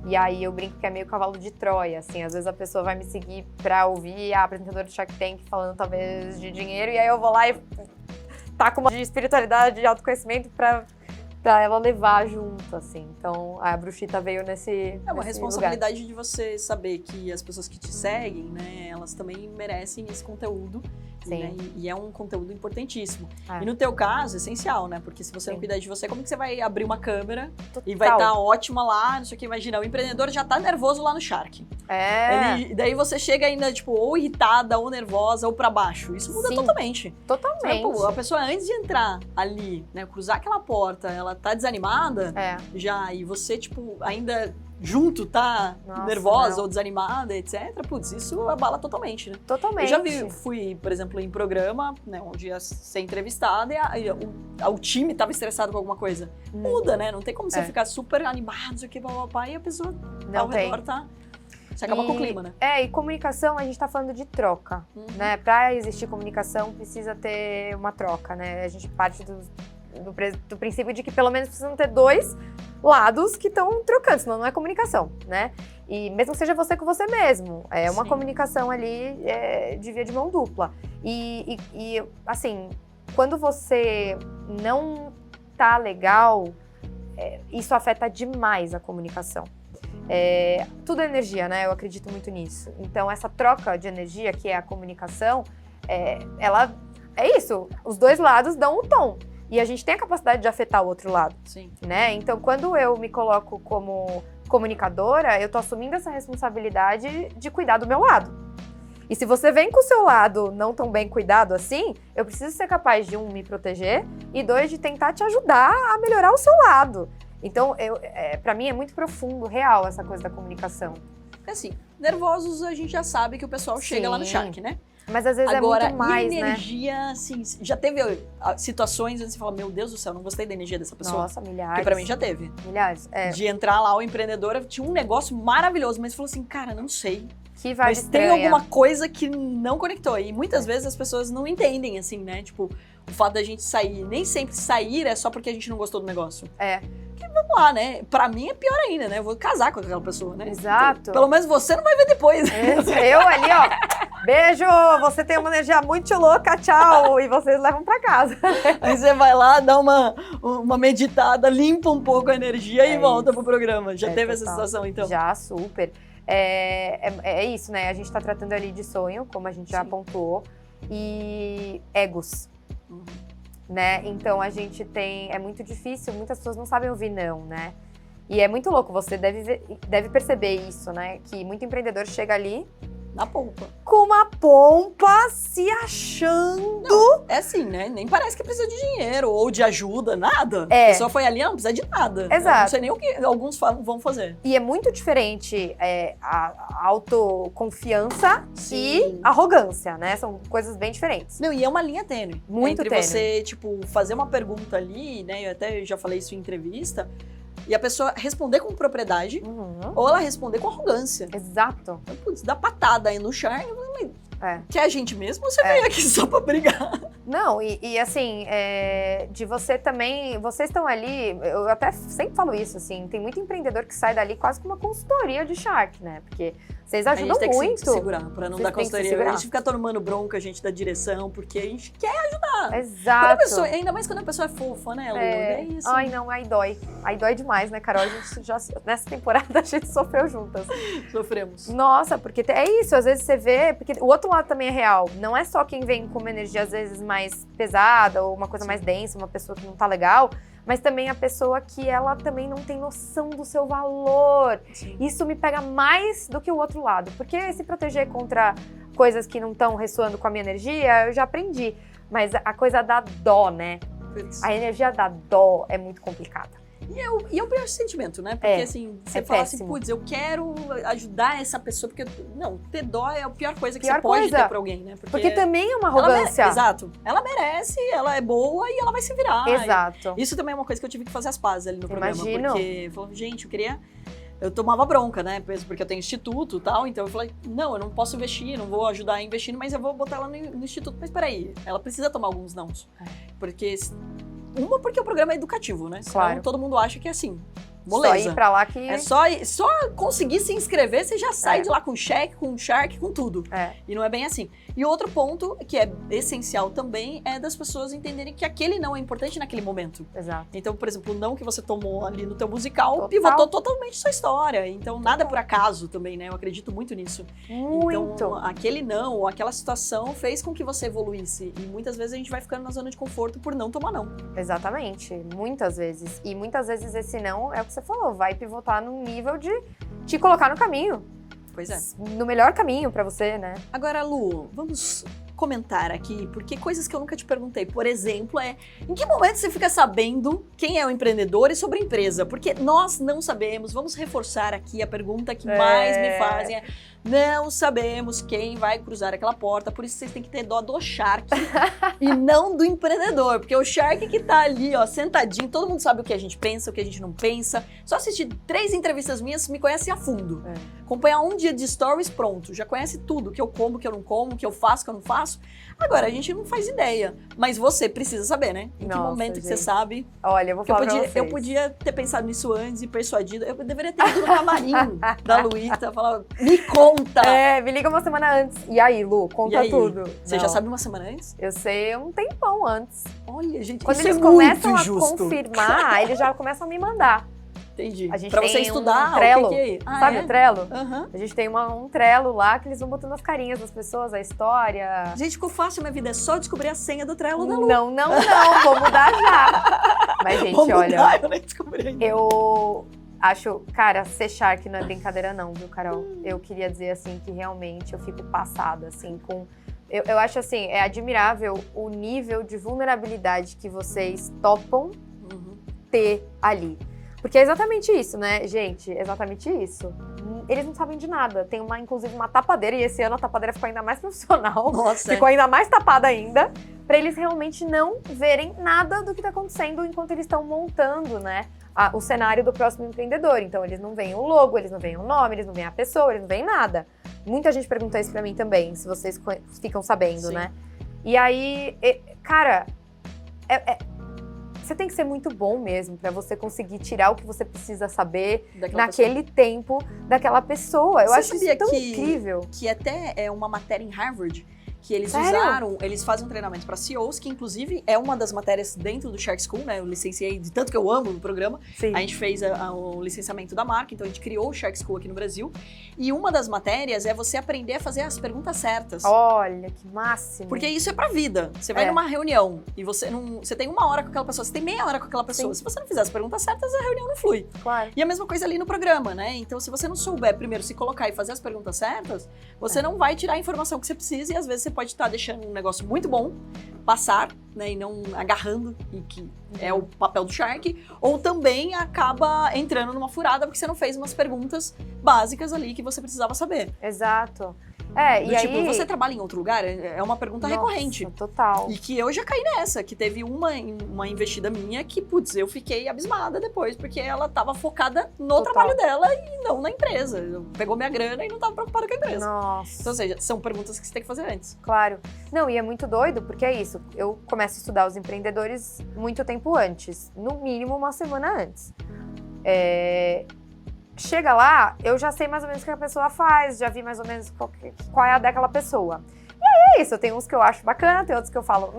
E aí eu brinco que é meio cavalo de Troia, assim. Às vezes a pessoa vai me seguir para ouvir a apresentadora do Shark Tank falando talvez de dinheiro, e aí eu vou lá e taco uma de espiritualidade, de autoconhecimento para ela levar junto, assim. Então, a bruxita veio nesse É uma responsabilidade lugar. de você saber que as pessoas que te seguem, né, elas também merecem esse conteúdo. Sim. Né, e é um conteúdo importantíssimo. É. E no teu caso, essencial, né? Porque se você não cuidar de você, como que você vai abrir uma câmera Total. e vai estar ótima lá, não sei o que, imagina, o empreendedor já tá nervoso lá no Shark. Daí você chega ainda, tipo, ou irritada, ou nervosa, ou pra baixo. Isso muda totalmente. Totalmente. Pô, a pessoa, antes de entrar ali, né, cruzar aquela porta, ela tá desanimada, já, e você, tipo, ainda junto, tá Nossa, nervosa não. ou desanimada, etc., putz, isso abala totalmente, né? Totalmente. Eu já fui, por exemplo, em programa, né, onde ia ser entrevistada e o time tava estressado com alguma coisa. Muda, né? Não tem como você ficar super animado, isso aqui, papapá, e a pessoa ao redor tá... Você acaba com o clima, né? E comunicação, a gente tá falando de troca, né? Pra existir comunicação, precisa ter uma troca, né? A gente parte do princípio de que pelo menos precisam ter dois lados que estão trocando, senão não é comunicação, né? E mesmo que seja você com você mesmo, é uma comunicação ali de via de mão dupla. E assim, quando você não tá legal, isso afeta demais a comunicação. Tudo é energia, né? Eu acredito muito nisso. Então, essa troca de energia, que é a comunicação, ela é isso. Os dois lados dão um tom. E a gente tem a capacidade de afetar o outro lado. Sim. Né? Então, quando eu me coloco como comunicadora, eu tô assumindo essa responsabilidade de cuidar do meu lado. E se você vem com o seu lado não tão bem cuidado assim, eu preciso ser capaz de, me proteger e dois, de tentar te ajudar a melhorar o seu lado. Então, pra mim é muito profundo, real, essa coisa da comunicação. Assim, nervosos a gente já sabe que o pessoal chega lá no Shark, né? Mas às vezes agora, é muito mais, energia, né? Assim, já teve situações onde você fala, meu Deus do céu, não gostei da energia dessa pessoa? Nossa, milhares. Que pra mim já teve. Milhares, De entrar lá, o empreendedor tinha um negócio maravilhoso, mas falou assim, cara, não sei. Que vai mas tem alguma coisa que não conectou. E muitas vezes as pessoas não entendem, assim, né? Tipo, o fato da gente sair. Nem sempre sair é só porque a gente não gostou do negócio. Porque, vamos lá, né? Pra mim é pior ainda, né? Eu vou casar com aquela pessoa, né? Exato. Então, pelo menos você não vai ver depois. Eu ali, ó. Beijo! Você tem uma energia muito louca, tchau! E vocês levam pra casa. Aí você vai lá, dá uma meditada, limpa um pouco a energia e volta pro programa. Já teve essa situação, então? Já, super. É isso, né? A gente tá tratando ali de sonho, como a gente já apontou, e egos, né? Então a gente tem... É muito difícil, muitas pessoas não sabem ouvir não, né? E é muito louco, você deve perceber isso, né? Que muito empreendedor chega ali... Na pompa. Com uma pompa, se achando... Não, é assim, né? Nem parece que precisa de dinheiro ou de ajuda, nada. A pessoa foi ali, não precisa de nada. Exato. Não sei nem o que alguns vão fazer. E é muito diferente a autoconfiança e arrogância, né? São coisas bem diferentes. Não, e é uma linha tênue. Muito entre tênue. Você, tipo, fazer uma pergunta ali, né? Eu até já falei isso em entrevista... E a pessoa responder com propriedade ou ela responder com arrogância. Exato. Então, putz, dá patada aí no Shark, que é a gente mesmo, você veio aqui só pra brigar. Não, e assim, de você também, vocês estão ali, eu até sempre falo isso, assim, tem muito empreendedor que sai dali quase com uma consultoria de Shark, né? Porque vocês ajudam muito. A gente tem que se segurar pra não dar consultoria. A gente fica tomando bronca, a gente da direção, porque a gente quer ajudar. Exato. Ainda mais quando a pessoa é fofa, né, Lu? É isso. Ai, não, aí dói. Aí dói demais, né, Carol? A gente já, nessa temporada a gente sofreu juntas. Sofremos. Nossa, porque é isso, às vezes você vê, porque o outro lado também é real. Não é só quem vem com uma energia, às vezes, mais pesada ou uma coisa mais densa, uma pessoa que não tá legal, mas também a pessoa que ela também não tem noção do seu valor. Sim. Isso me pega mais do que o outro lado, porque se proteger contra coisas que não estão ressoando com a minha energia, eu já aprendi. Mas a coisa da dó, né? A energia da dó é muito complicada. E é o pior sentimento, né? Porque assim, você fala assim, putz, eu quero ajudar essa pessoa, porque, não, ter dó é a pior coisa que você pode ter pra alguém, né? Porque também é uma arrogância. Exato. Ela merece, ela é boa e ela vai se virar. Exato. Isso também é uma coisa que eu tive que fazer as pazes ali no programa. Imagino. Porque, falando, gente, eu tomava bronca, né? Porque eu tenho instituto e tal, então eu falei, não, eu não posso investir, não vou ajudar a investir, mas eu vou botar ela no instituto. Mas peraí, ela precisa tomar alguns nãos. Porque o programa é educativo, né? Claro. Senão todo mundo acha que é assim, moleza. Só ir pra lá que... É só conseguir se inscrever, você já sai de lá com cheque, com Shark, com tudo. E não é bem assim. E outro ponto, que é essencial também, é das pessoas entenderem que aquele não é importante naquele momento. Exato. Então, por exemplo, o não que você tomou ali no teu musical pivotou totalmente sua história. Então, nada é por acaso também, né? Eu acredito muito nisso. Muito. Então, aquele não, ou aquela situação fez com que você evoluísse. E muitas vezes a gente vai ficando na zona de conforto por não tomar não. Exatamente. Muitas vezes. E muitas vezes esse não é o que você falou, vai pivotar num nível de te colocar no caminho. Pois é. No melhor caminho pra você, né? Agora, Lu, vamos comentar aqui, porque coisas que eu nunca te perguntei, por exemplo, em que momento você fica sabendo quem é o empreendedor e sobre a empresa? Porque nós não sabemos, vamos reforçar aqui a pergunta que mais me fazem, não sabemos quem vai cruzar aquela porta, por isso vocês têm que ter dó do Shark e não do empreendedor, porque o Shark que tá ali, ó, sentadinho, todo mundo sabe o que a gente pensa, o que a gente não pensa, só assistir 3 entrevistas minhas me conhece a fundo. Acompanhar um dia de stories, pronto, já conhece tudo, o que eu como, o que eu não como, o que eu faço, o que eu não faço. Agora, a gente não faz ideia, mas você precisa saber, né? Em que momento que você sabe? Olha, eu vou falar pra vocês. Eu podia ter pensado nisso antes e persuadido, eu deveria ter ido no camarim da Luísa, falar, me conta! Me liga uma semana antes. E aí, Lu, conta tudo. Você já sabe uma semana antes? Eu sei um tempão antes. Olha, gente, quando isso eles é começam muito a injusto. confirmar, eles já começam a me mandar. Entendi. A gente pra tem você estudar um Trello, o que é? sabe o Trello? Uhum. A gente tem um Trello lá que eles vão botando as carinhas das pessoas, a história. Gente, ficou fácil a minha vida, é só descobrir a senha do Trello da Lu. Não, vou mudar já. Mas, gente, olha, eu nem descobri ainda. Eu acho, cara, ser Shark não é brincadeira não, viu, Carol? Eu queria dizer, assim, que realmente eu fico passada, assim, com... Eu acho, assim, é admirável o nível de vulnerabilidade que vocês topam ter ali. Porque é exatamente isso, né, gente? Exatamente isso. Eles não sabem de nada. Tem, inclusive, uma tapadeira, e esse ano a tapadeira ficou ainda mais profissional. Nossa. Ficou ainda mais tapada ainda, pra eles realmente não verem nada do que tá acontecendo enquanto eles estão montando, né, o cenário do próximo empreendedor. Então, eles não veem o logo, eles não veem o nome, eles não veem a pessoa, eles não veem nada. Muita gente pergunta isso pra mim também, se vocês ficam sabendo, né? E aí, cara, você tem que ser muito bom mesmo pra você conseguir tirar o que você precisa saber naquele tempo daquela pessoa. Eu acho isso tão incrível. Que até é uma matéria em Harvard que eles eles fazem um treinamento para CEOs, que inclusive é uma das matérias dentro do Shark School, né? Eu licenciei, de tanto que eu amo o programa. Sim. A gente fez o licenciamento da marca, então a gente criou o Shark School aqui no Brasil. E uma das matérias é você aprender a fazer as perguntas certas. Olha, que máximo. Porque isso é pra vida. Você vai numa reunião e você tem 1 hora com aquela pessoa, você tem meia hora com aquela pessoa. Sim. Se você não fizer as perguntas certas, a reunião não flui. Claro. E a mesma coisa ali no programa, né? Então, se você não souber primeiro se colocar e fazer as perguntas certas, você não vai tirar a informação que você precisa e às vezes você pode estar deixando um negócio muito bom passar, né, e não agarrando, e que é o papel do Shark, ou também acaba entrando numa furada porque você não fez umas perguntas básicas ali que você precisava saber. Exato. E tipo, aí... você trabalha em outro lugar? É uma pergunta recorrente. Total. E que eu já caí nessa, que teve uma investida minha que, putz, eu fiquei abismada depois, porque ela tava focada no trabalho dela e não na empresa. Pegou minha grana e não tava preocupada com a empresa. Nossa. Então, ou seja, são perguntas que você tem que fazer antes. Claro. Não, e é muito doido, porque é isso. Eu começo a estudar os empreendedores muito tempo antes. No mínimo, uma semana antes. Chega lá, eu já sei mais ou menos o que a pessoa faz, já vi mais ou menos qual é a daquela pessoa. E aí é isso, tem uns que eu acho bacana, tem outros que eu falo,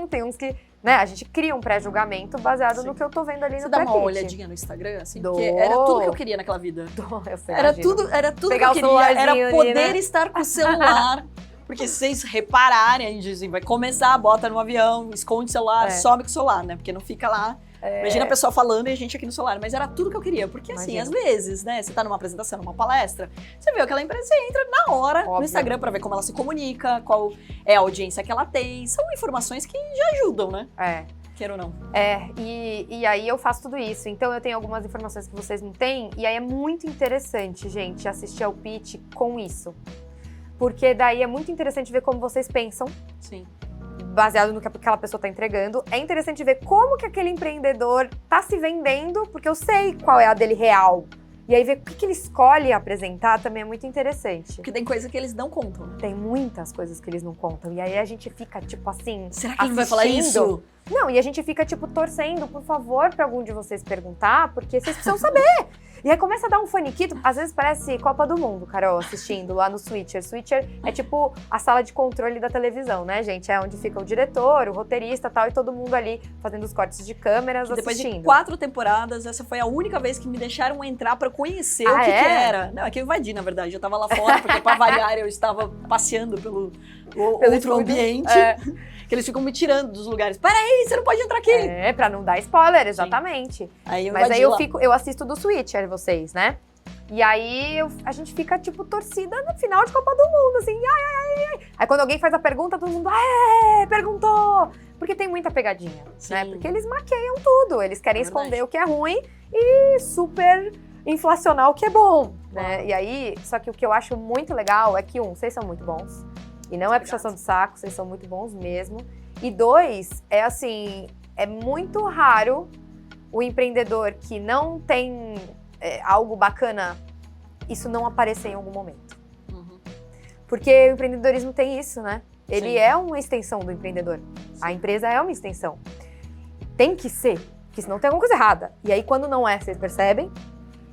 tem uns que, né, a gente cria um pré-julgamento baseado no que eu tô vendo ali no pré-pitch. Você dá uma olhadinha no Instagram, assim? Porque era tudo que eu queria naquela vida. Eu sei, era tudo pegar que eu queria, era poder ali, né? estar com o celular. Porque se vocês repararem, a gente assim, vai começar, bota no avião, esconde o celular, some com o celular, né? Porque não fica lá. Imagina a pessoa falando e a gente aqui no celular. Mas era tudo que eu queria. Porque assim, às vezes, né? Você tá numa apresentação, numa palestra, você vê aquela empresa, você entra na hora no Instagram pra ver como ela se comunica, qual é a audiência que ela tem. São informações que já ajudam, né? Queira ou não. E aí eu faço tudo isso. Então eu tenho algumas informações que vocês não têm. E aí é muito interessante, gente, assistir ao pitch com isso. Porque daí é muito interessante ver como vocês pensam. Sim. Baseado no que aquela pessoa está entregando. É interessante ver como que aquele empreendedor está se vendendo, porque eu sei qual é a dele real. E aí ver o que ele escolhe apresentar também é muito interessante. Porque tem coisa que eles não contam. Tem muitas coisas que eles não contam. E aí a gente fica, tipo assim... Será que ele vai falar isso? Não, e a gente fica, tipo, torcendo, por favor, pra algum de vocês perguntar, porque vocês precisam saber. E aí começa a dar um faniquito. Às vezes parece Copa do Mundo, Carol, assistindo lá no Switcher. Switcher é tipo a sala de controle da televisão, né, gente? É onde fica o diretor, o roteirista e tal, e todo mundo ali fazendo os cortes de câmeras, depois assistindo. Depois de 4 temporadas, essa foi a única vez que me deixaram entrar pra conhecer o que era. Não, é que eu invadi, na verdade. Eu tava lá fora, porque pra variar eu estava passeando pelo outro ambiente. Que eles ficam me tirando dos lugares. Peraí, você não pode entrar aqui. Pra não dar spoiler, exatamente. Aí mas aí eu assisto do Switcher, vocês, né? E aí a gente fica, tipo, torcida no final de Copa do Mundo, assim, ai. Aí quando alguém faz a pergunta, todo mundo, perguntou! Porque tem muita pegadinha, né? Porque eles maqueiam tudo, eles querem esconder o que é ruim e super inflacionar o que é bom, né? E aí, só que o que eu acho muito legal é que, vocês são muito bons, e não é puxação de saco, vocês são muito bons mesmo. E 2, é assim, é muito raro o empreendedor que não tem algo bacana, isso não aparecer em algum momento. Porque o empreendedorismo tem isso, né? Ele é uma extensão do empreendedor. A empresa é uma extensão. Tem que ser, porque senão tem alguma coisa errada. E aí, quando não é, vocês percebem?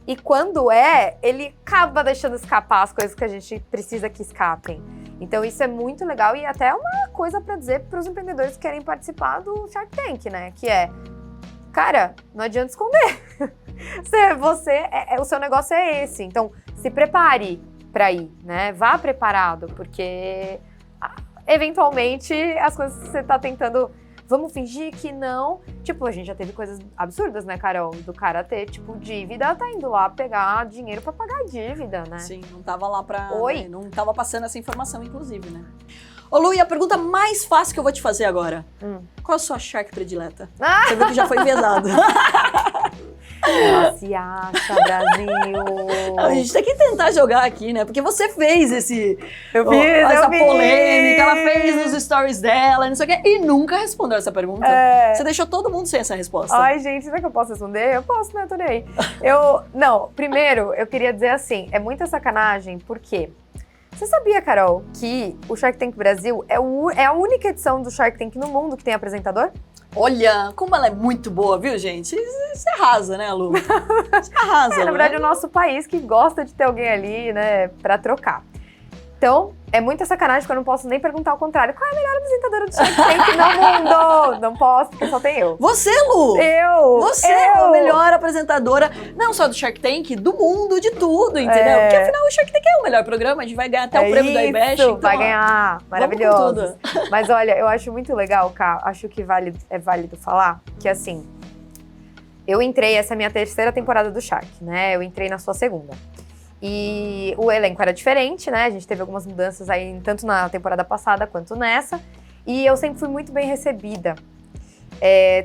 E quando é, ele acaba deixando escapar as coisas que a gente precisa que escapem. Então, isso é muito legal e até uma coisa para dizer para os empreendedores que querem participar do Shark Tank, né? Que é, cara, não adianta esconder. O seu negócio é esse. Então, se prepare para ir, né? Vá preparado, porque eventualmente as coisas que você está tentando, vamos fingir que não. Tipo, a gente já teve coisas absurdas, né, Carol? Do cara ter, tipo, dívida, tá indo lá pegar dinheiro para pagar a dívida, né? Sim, não tava lá pra... Oi? Né, não tava passando essa informação, inclusive, né? Ô, Lu, e a pergunta mais fácil que eu vou te fazer agora. Qual a sua Shark predileta? Você viu que já foi enviesado. Ela se acha, Brasil. A gente tem que tentar jogar aqui, né? Porque você fez essa eu fiz. polêmica, ela fez nos stories dela, não sei o quê, e nunca respondeu essa pergunta. Você deixou todo mundo sem essa resposta. Ai, gente, será que eu posso responder? Eu posso, né? Tô nem aí. Não, primeiro, eu queria dizer assim, é muita sacanagem, porque você sabia, Carol, que o Shark Tank Brasil é a única edição do Shark Tank no mundo que tem apresentador? Olha, como ela é muito boa, viu, gente? Você arrasa, né, Lu? Você arrasa. Na verdade, é o nosso país que gosta de ter alguém ali, né, pra trocar. Então, é muita sacanagem porque eu não posso nem perguntar o contrário. Qual é a melhor apresentadora do Shark Tank no mundo? Não posso, porque só tem eu. Você, Lu! Você é a melhor apresentadora, não só do Shark Tank, do mundo, de tudo, entendeu? Porque afinal o Shark Tank é o melhor programa, a gente vai ganhar até o prêmio da IBEST. Então, vai ganhar, maravilhoso. Mas olha, eu acho muito legal, Ká, acho que é válido falar que assim, eu entrei, essa é a minha 3ª temporada do Shark, né? Eu entrei na sua 2ª. E o elenco era diferente, né? A gente teve algumas mudanças aí, tanto na temporada passada quanto nessa. E eu sempre fui muito bem recebida.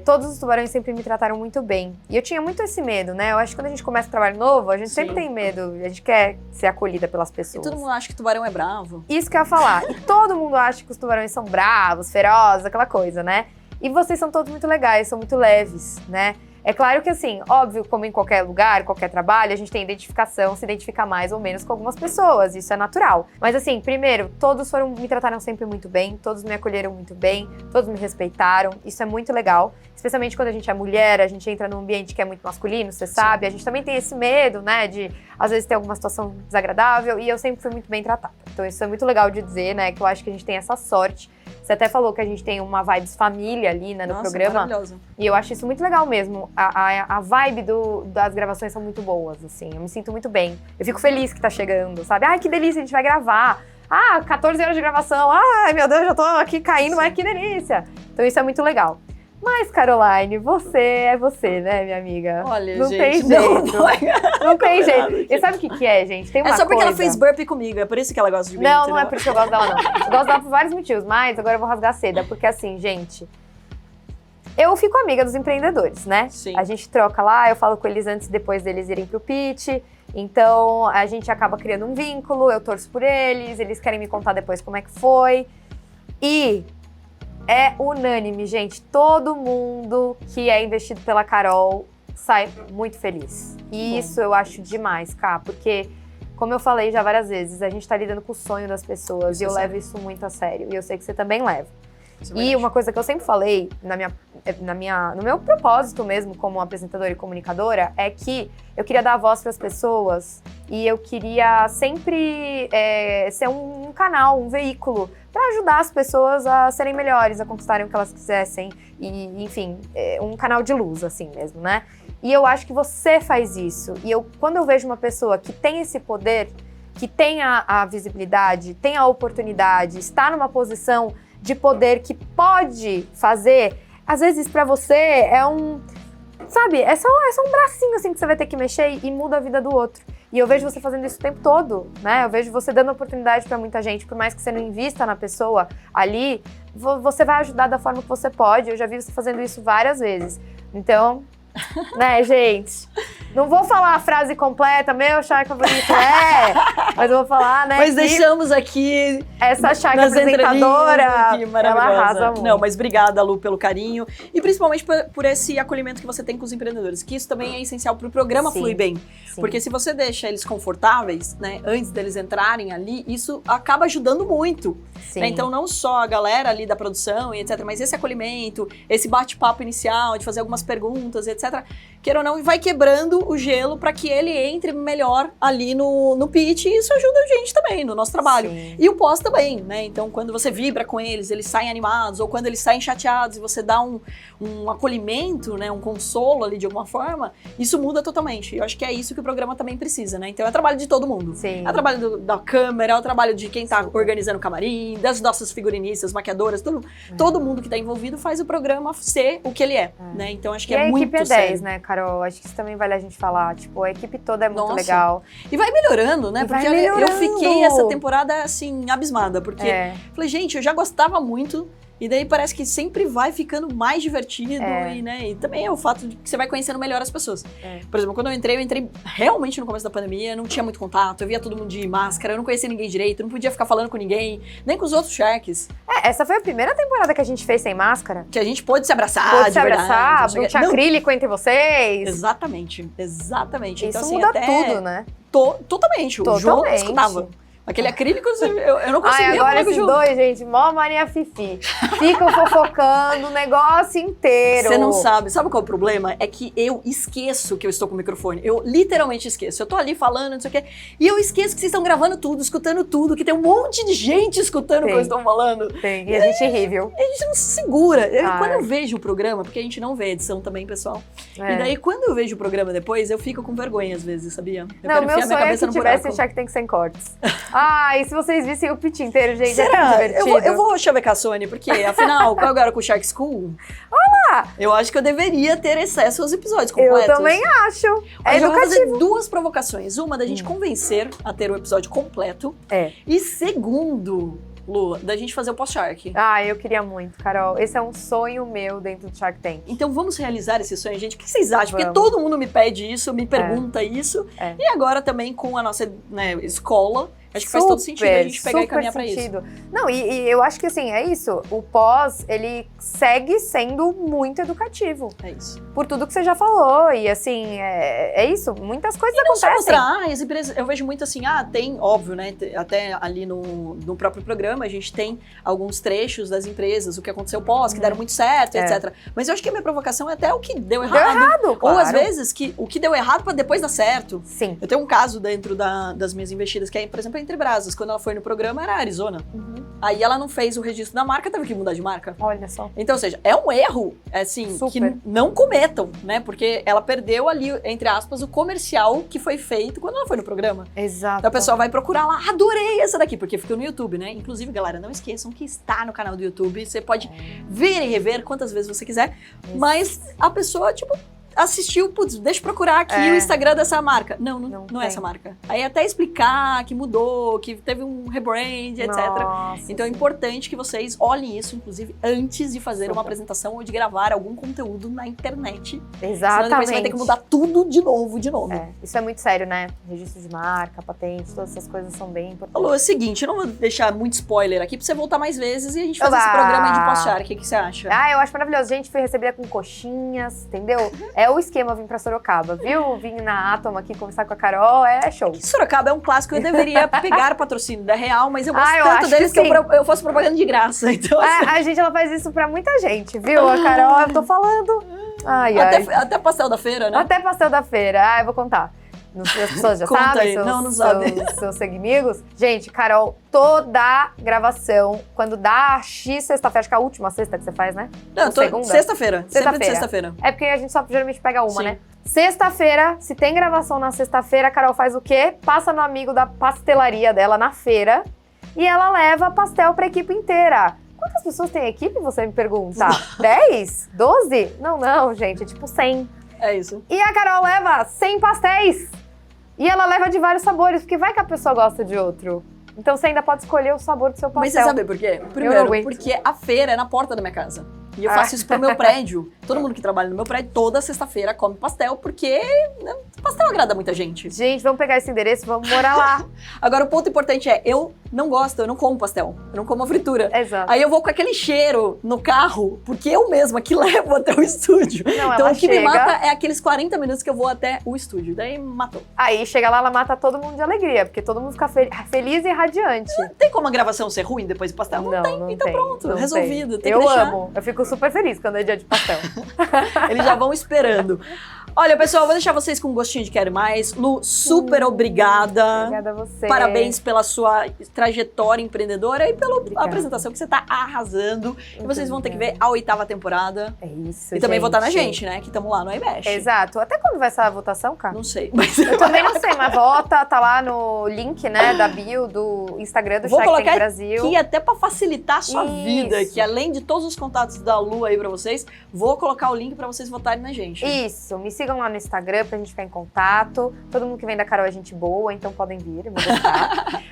Todos os tubarões sempre me trataram muito bem. E eu tinha muito esse medo, né? Eu acho que quando a gente começa um trabalho novo, a gente sempre tem medo. A gente quer ser acolhida pelas pessoas. E todo mundo acha que tubarão é bravo. Isso que eu ia falar. E todo mundo acha que os tubarões são bravos, ferozes, aquela coisa, né? E vocês são todos muito legais, são muito leves, né? É claro que assim, óbvio, como em qualquer lugar, qualquer trabalho, a gente tem identificação, se identifica mais ou menos com algumas pessoas, isso é natural. Mas assim, primeiro, todos me trataram sempre muito bem, todos me acolheram muito bem, todos me respeitaram, isso é muito legal. Especialmente quando a gente é mulher, a gente entra num ambiente que é muito masculino, você sabe, a gente também tem esse medo, né, de às vezes ter alguma situação desagradável, e eu sempre fui muito bem tratada. Então isso é muito legal de dizer, né, que eu acho que a gente tem essa sorte. Você até falou que a gente tem uma vibes família ali, né, no programa. Maravilhoso. E eu acho isso muito legal mesmo. A vibe das gravações são muito boas, assim. Eu me sinto muito bem. Eu fico feliz que tá chegando, sabe? Ai, que delícia, a gente vai gravar. 14 horas de gravação. Ai, meu Deus, já tô aqui caindo, mas que delícia. Então isso é muito legal. Mas, Caroline, você é você, né, minha amiga? Olha, não gente, tem jeito. Não tem jeito. E sabe o que é, gente? Tem uma só porque coisa... ela fez burpee comigo, é por isso que ela gosta de mim, Não, entendeu? não é por isso que eu gosto dela, não. Eu gosto dela por vários motivos, mas agora eu vou rasgar seda. Porque assim, gente, eu fico amiga dos empreendedores, né? Sim. A gente troca lá, eu falo com eles antes e depois deles irem pro pitch. Então, a gente acaba criando um vínculo, eu torço por eles querem me contar depois como é que foi. E... é unânime, gente. Todo mundo que é investido pela Carol sai muito feliz. E isso eu acho demais, Ká, porque, como eu falei já várias vezes, a gente tá lidando com o sonho das pessoas e eu levo isso muito a sério. E eu sei que você também leva. E uma coisa que eu sempre falei no meu propósito mesmo como apresentadora e comunicadora é que eu queria dar voz para as pessoas e eu queria sempre ser um canal, um veículo para ajudar as pessoas a serem melhores, a conquistarem o que elas quisessem e, enfim, um canal de luz assim mesmo, né? E eu acho que você faz isso. E quando eu vejo uma pessoa que tem esse poder, que tem a visibilidade, tem a oportunidade, está numa posição de poder que pode fazer, às vezes pra você é só um bracinho assim que você vai ter que mexer e muda a vida do outro. E eu vejo você fazendo isso o tempo todo, né? Eu vejo você dando oportunidade pra muita gente, por mais que você não invista na pessoa ali, você vai ajudar da forma que você pode. Eu já vi você fazendo isso várias vezes. Então, né, gente? Não vou falar a frase completa, meu Shark favorito mas eu vou falar, né? Mas deixamos aqui essa Shark apresentadora, ela arrasa muito. Não, mas obrigada, Lu, pelo carinho e principalmente por esse acolhimento que você tem com os empreendedores, que isso também é essencial para o programa fluir bem. Sim. Porque se você deixa eles confortáveis, né, antes deles entrarem ali, isso acaba ajudando muito. Né? Então, não só a galera ali da produção e etc, mas esse acolhimento, esse bate-papo inicial, de fazer algumas perguntas e etc, queira ou não, vai quebrando o gelo para que ele entre melhor ali no pitch, e isso ajuda a gente também no nosso trabalho. Sim. E o pós também, né? Então, quando você vibra com eles saem animados, ou quando eles saem chateados e você dá um acolhimento, né? Um consolo ali de alguma forma, isso muda totalmente. Eu acho que é isso que o programa também precisa, né? Então, é o trabalho de todo mundo. Sim. É o trabalho da câmera, é o trabalho de quem tá organizando o camarim, das nossas figurinistas, maquiadoras, todo mundo que tá envolvido faz o programa ser o que ele é, né? Então, acho que é muito sério. E a equipe é 10, né, Carol? Acho que isso também vale a gente falar. Tipo, a equipe toda é muito legal. E vai melhorando, né? Porque eu fiquei essa temporada, assim, abismada. Porque falei, gente, eu já gostava muito. E daí parece que sempre vai ficando mais divertido e também é o fato de que você vai conhecendo melhor as pessoas. Por exemplo, quando eu entrei realmente no começo da pandemia, não tinha muito contato, eu via todo mundo de máscara, eu não conhecia ninguém direito, não podia ficar falando com ninguém, nem com os outros Sharks. Essa foi a primeira temporada que a gente fez sem máscara. Que a gente pôde se abraçar, não tinha acrílico entre vocês. Exatamente. Isso então, assim, muda tudo, né? Totalmente. O João não escutava. Aquele acrílico, eu não conseguia. Agora esses dois, gente, mó Maria Fifi. Ficam fofocando o negócio inteiro. Você não sabe. Sabe qual é o problema? É que eu esqueço que eu estou com o microfone. Eu literalmente esqueço. Eu tô ali falando, não sei o quê, e eu esqueço que vocês estão gravando tudo, escutando tudo, que tem um monte de gente escutando o que eu estou falando. Tem, e a gente ri, viu? A gente não se segura. Quando eu vejo o programa, porque a gente não vê edição também, pessoal. E daí, quando eu vejo o programa depois, eu fico com vergonha às vezes, sabia? Meu sonho é que tivesse Shark Tank sem cortes. E se vocês vissem o pitch inteiro, gente, será? É divertido. Eu vou chavecar a Sony, porque afinal, agora com o Shark School, eu acho que eu deveria ter acesso aos episódios completos. Eu também acho. Mas eu vou fazer duas provocações. Uma, da gente convencer a ter o episódio completo. E segundo, Lu, da gente fazer o pós-Shark. Eu queria muito, Carol. Esse é um sonho meu dentro do Shark Tank. Então vamos realizar esse sonho, gente. O que vocês acham? Porque todo mundo me pede isso, me pergunta isso. E agora também com a nossa escola. Acho que faz todo sentido a gente pegar e caminhar pra isso. Não, e eu acho que assim, é isso. O pós, ele segue sendo muito educativo. É isso. Por tudo que você já falou. E assim, é isso. Muitas coisas acontecem. As empresas, eu vejo muito assim, tem, óbvio, né? Até ali no próprio programa, a gente tem alguns trechos das empresas, o que aconteceu pós, que deram muito certo, etc. Mas eu acho que a minha provocação é até o que deu errado. Deu errado, claro. Ou às vezes, o que deu errado pra depois dar certo. Sim. Eu tenho um caso dentro das minhas investidas, que é, por exemplo, a Entre Brasas. Quando ela foi no programa, era Arizona. Aí ela não fez o registro da marca, teve que mudar de marca. Olha só. Então, ou seja, é um erro, assim, que não cometam, né? Porque ela perdeu ali, entre aspas, o comercial que foi feito quando ela foi no programa. Exato. Então a pessoa vai procurar lá, adorei essa daqui, porque ficou no YouTube, né? Inclusive, galera, não esqueçam que está no canal do YouTube. Você pode ver e rever quantas vezes você quiser. Mas a pessoa, assistiu, deixa eu procurar aqui o Instagram dessa marca. Não é essa marca. Aí até explicar que mudou, que teve um rebrand, etc. Então é importante que vocês olhem isso, inclusive, antes de fazer uma apresentação ou de gravar algum conteúdo na internet. Exatamente. Senão depois você vai ter que mudar tudo de novo. Isso é muito sério, né? Registro de marca, patente, todas essas coisas são bem importantes. Alô, é o seguinte, eu não vou deixar muito spoiler aqui pra você voltar mais vezes e a gente fazer esse programa aí de pós-Shark. O que você acha? Eu acho maravilhoso. Gente, foi recebida com coxinhas, entendeu? É o esquema vir pra Sorocaba, viu? Vim na Atom aqui conversar com a Carol, é show. Sorocaba é um clássico, eu deveria pegar o patrocínio da Real, mas eu gosto tanto deles que eu faço propaganda de graça. Então, a gente, ela faz isso pra muita gente, viu? A Carol, eu tô falando. Até pastel da feira, né? Até pastel da feira, eu vou contar. As pessoas já sabem, não sabem. Seus seguimigos. Gente, Carol, toda gravação, quando dá X sexta-feira, acho que é a última sexta que você faz, né? Não, sexta-feira. Sempre de sexta-feira. É porque a gente só geralmente pega uma, né? Sexta-feira, se tem gravação na sexta-feira, a Carol faz o quê? Passa no amigo da pastelaria dela na feira e ela leva pastel pra equipe inteira. Quantas pessoas tem a equipe, você me pergunta? 10? 12? Não, gente, é tipo 100. É isso. E a Carol leva 100 pastéis. E ela leva de vários sabores, porque vai que a pessoa gosta de outro. Então você ainda pode escolher o sabor do seu pastel. Mas você sabe por quê? Primeiro, porque a feira é na porta da minha casa. E eu faço isso pro meu prédio. Todo mundo que trabalha no meu prédio, toda sexta-feira come pastel, porque pastel agrada muita gente. Gente, vamos pegar esse endereço, vamos morar lá. Agora, o ponto importante é, eu não gosto, eu não como pastel. Eu não como a fritura. Exato. Aí eu vou com aquele cheiro no carro, porque eu mesma que levo até o estúdio. Não, então ela o que me chega... mata é aqueles 40 minutos que eu vou até o estúdio. Daí matou. Aí chega lá, ela mata todo mundo de alegria, porque todo mundo fica feliz e radiante. Tem como a gravação ser ruim depois do pastel? Não tem. Não então tem, pronto, não resolvido. Tem eu que deixar. amo. Eu fico super feliz quando é dia de pastel. Eles já vão esperando. Olha, pessoal, vou deixar vocês com um gostinho de quero mais. Lu, super obrigada. Obrigada a você. Parabéns pela sua trajetória empreendedora e pela apresentação que você tá arrasando. E vocês vão ter que ver a 8ª temporada. É isso, E também gente. votar na gente, né? Que estamos lá no iMesh. Exato. Até quando vai ser a votação, cara? Não sei. Mas Eu também não sei, mas vota, tá lá no link, né, da bio do Instagram do vou Shark Tank colocar Brasil. aqui até pra facilitar a sua Isso. vida, que além de todos os contatos da Lu aí pra vocês, vou colocar o link pra vocês votarem na gente. Isso, me sigam lá no Instagram pra gente ficar em contato. Todo mundo que vem da Carol é gente boa, então podem vir, eu vou gostar.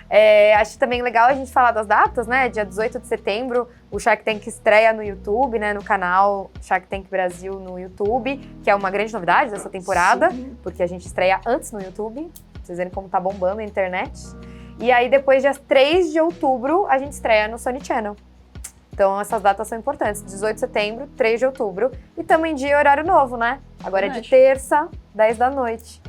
Acho também legal a gente falar das datas, né? Dia 18 de setembro, o Shark Tank estreia no YouTube, né? No canal Shark Tank Brasil no YouTube, que é uma grande novidade dessa temporada, Sim. porque a gente estreia antes no YouTube, pra vocês verem como tá bombando a internet. E aí depois, dia 3 de outubro, a gente estreia no Sony Channel. Então essas datas são importantes, 18 de setembro, 3 de outubro. E também dia e horário novo, né? Agora é de terça, 10 da noite.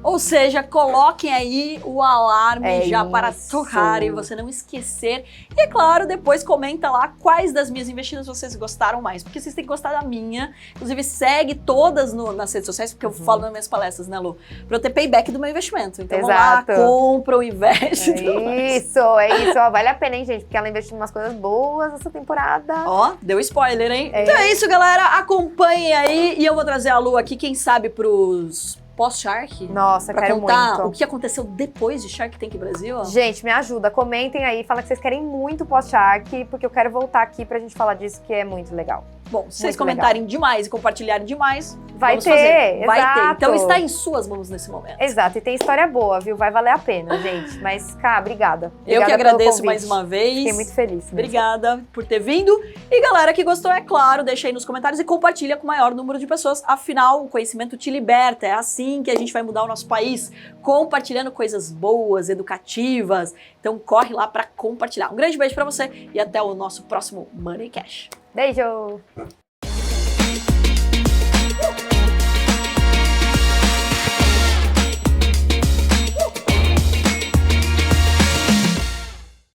Ou seja, coloquem aí o alarme já para isso. tocar e você não esquecer. E é claro, depois comenta lá quais das minhas investidas vocês gostaram mais. Porque vocês têm que gostar da minha. Inclusive, segue todas nas redes sociais, porque eu falo nas minhas palestras, né, Lu? Pra eu ter payback do meu investimento. Então Exato. Vão lá, compram, investem. É isso. Ó, vale a pena, hein, gente? Porque ela investiu em umas coisas boas essa temporada. Ó, deu spoiler, hein? Então é isso, galera. Acompanhem aí. E eu vou trazer a Lu aqui, quem sabe, pros pós-Shark. Nossa, pra quero contar muito. o que aconteceu depois de Shark Tank Brasil. Ó. Gente, me ajuda. Comentem aí, fala que vocês querem muito pós-Shark, porque eu quero voltar aqui pra gente falar disso, que é muito legal. Bom, se vocês Muito comentarem demais e compartilharem demais, Vai vamos ter, fazer. Vai ter. exato. Então está em suas mãos nesse momento. Exato, e tem história boa, viu? Vai valer a pena, gente. Mas, Cá, obrigada. Eu que Obrigada pelo agradeço convite. mais uma vez. Fiquei muito feliz. mesmo. Obrigada por ter vindo. E galera que gostou, é claro, deixa aí nos comentários e compartilha com o maior número de pessoas. Afinal, o conhecimento te liberta. É assim que a gente vai mudar o nosso país, compartilhando coisas boas, educativas. Então corre lá para compartilhar. Um grande beijo para você e até o nosso próximo Money Cash. Beijo!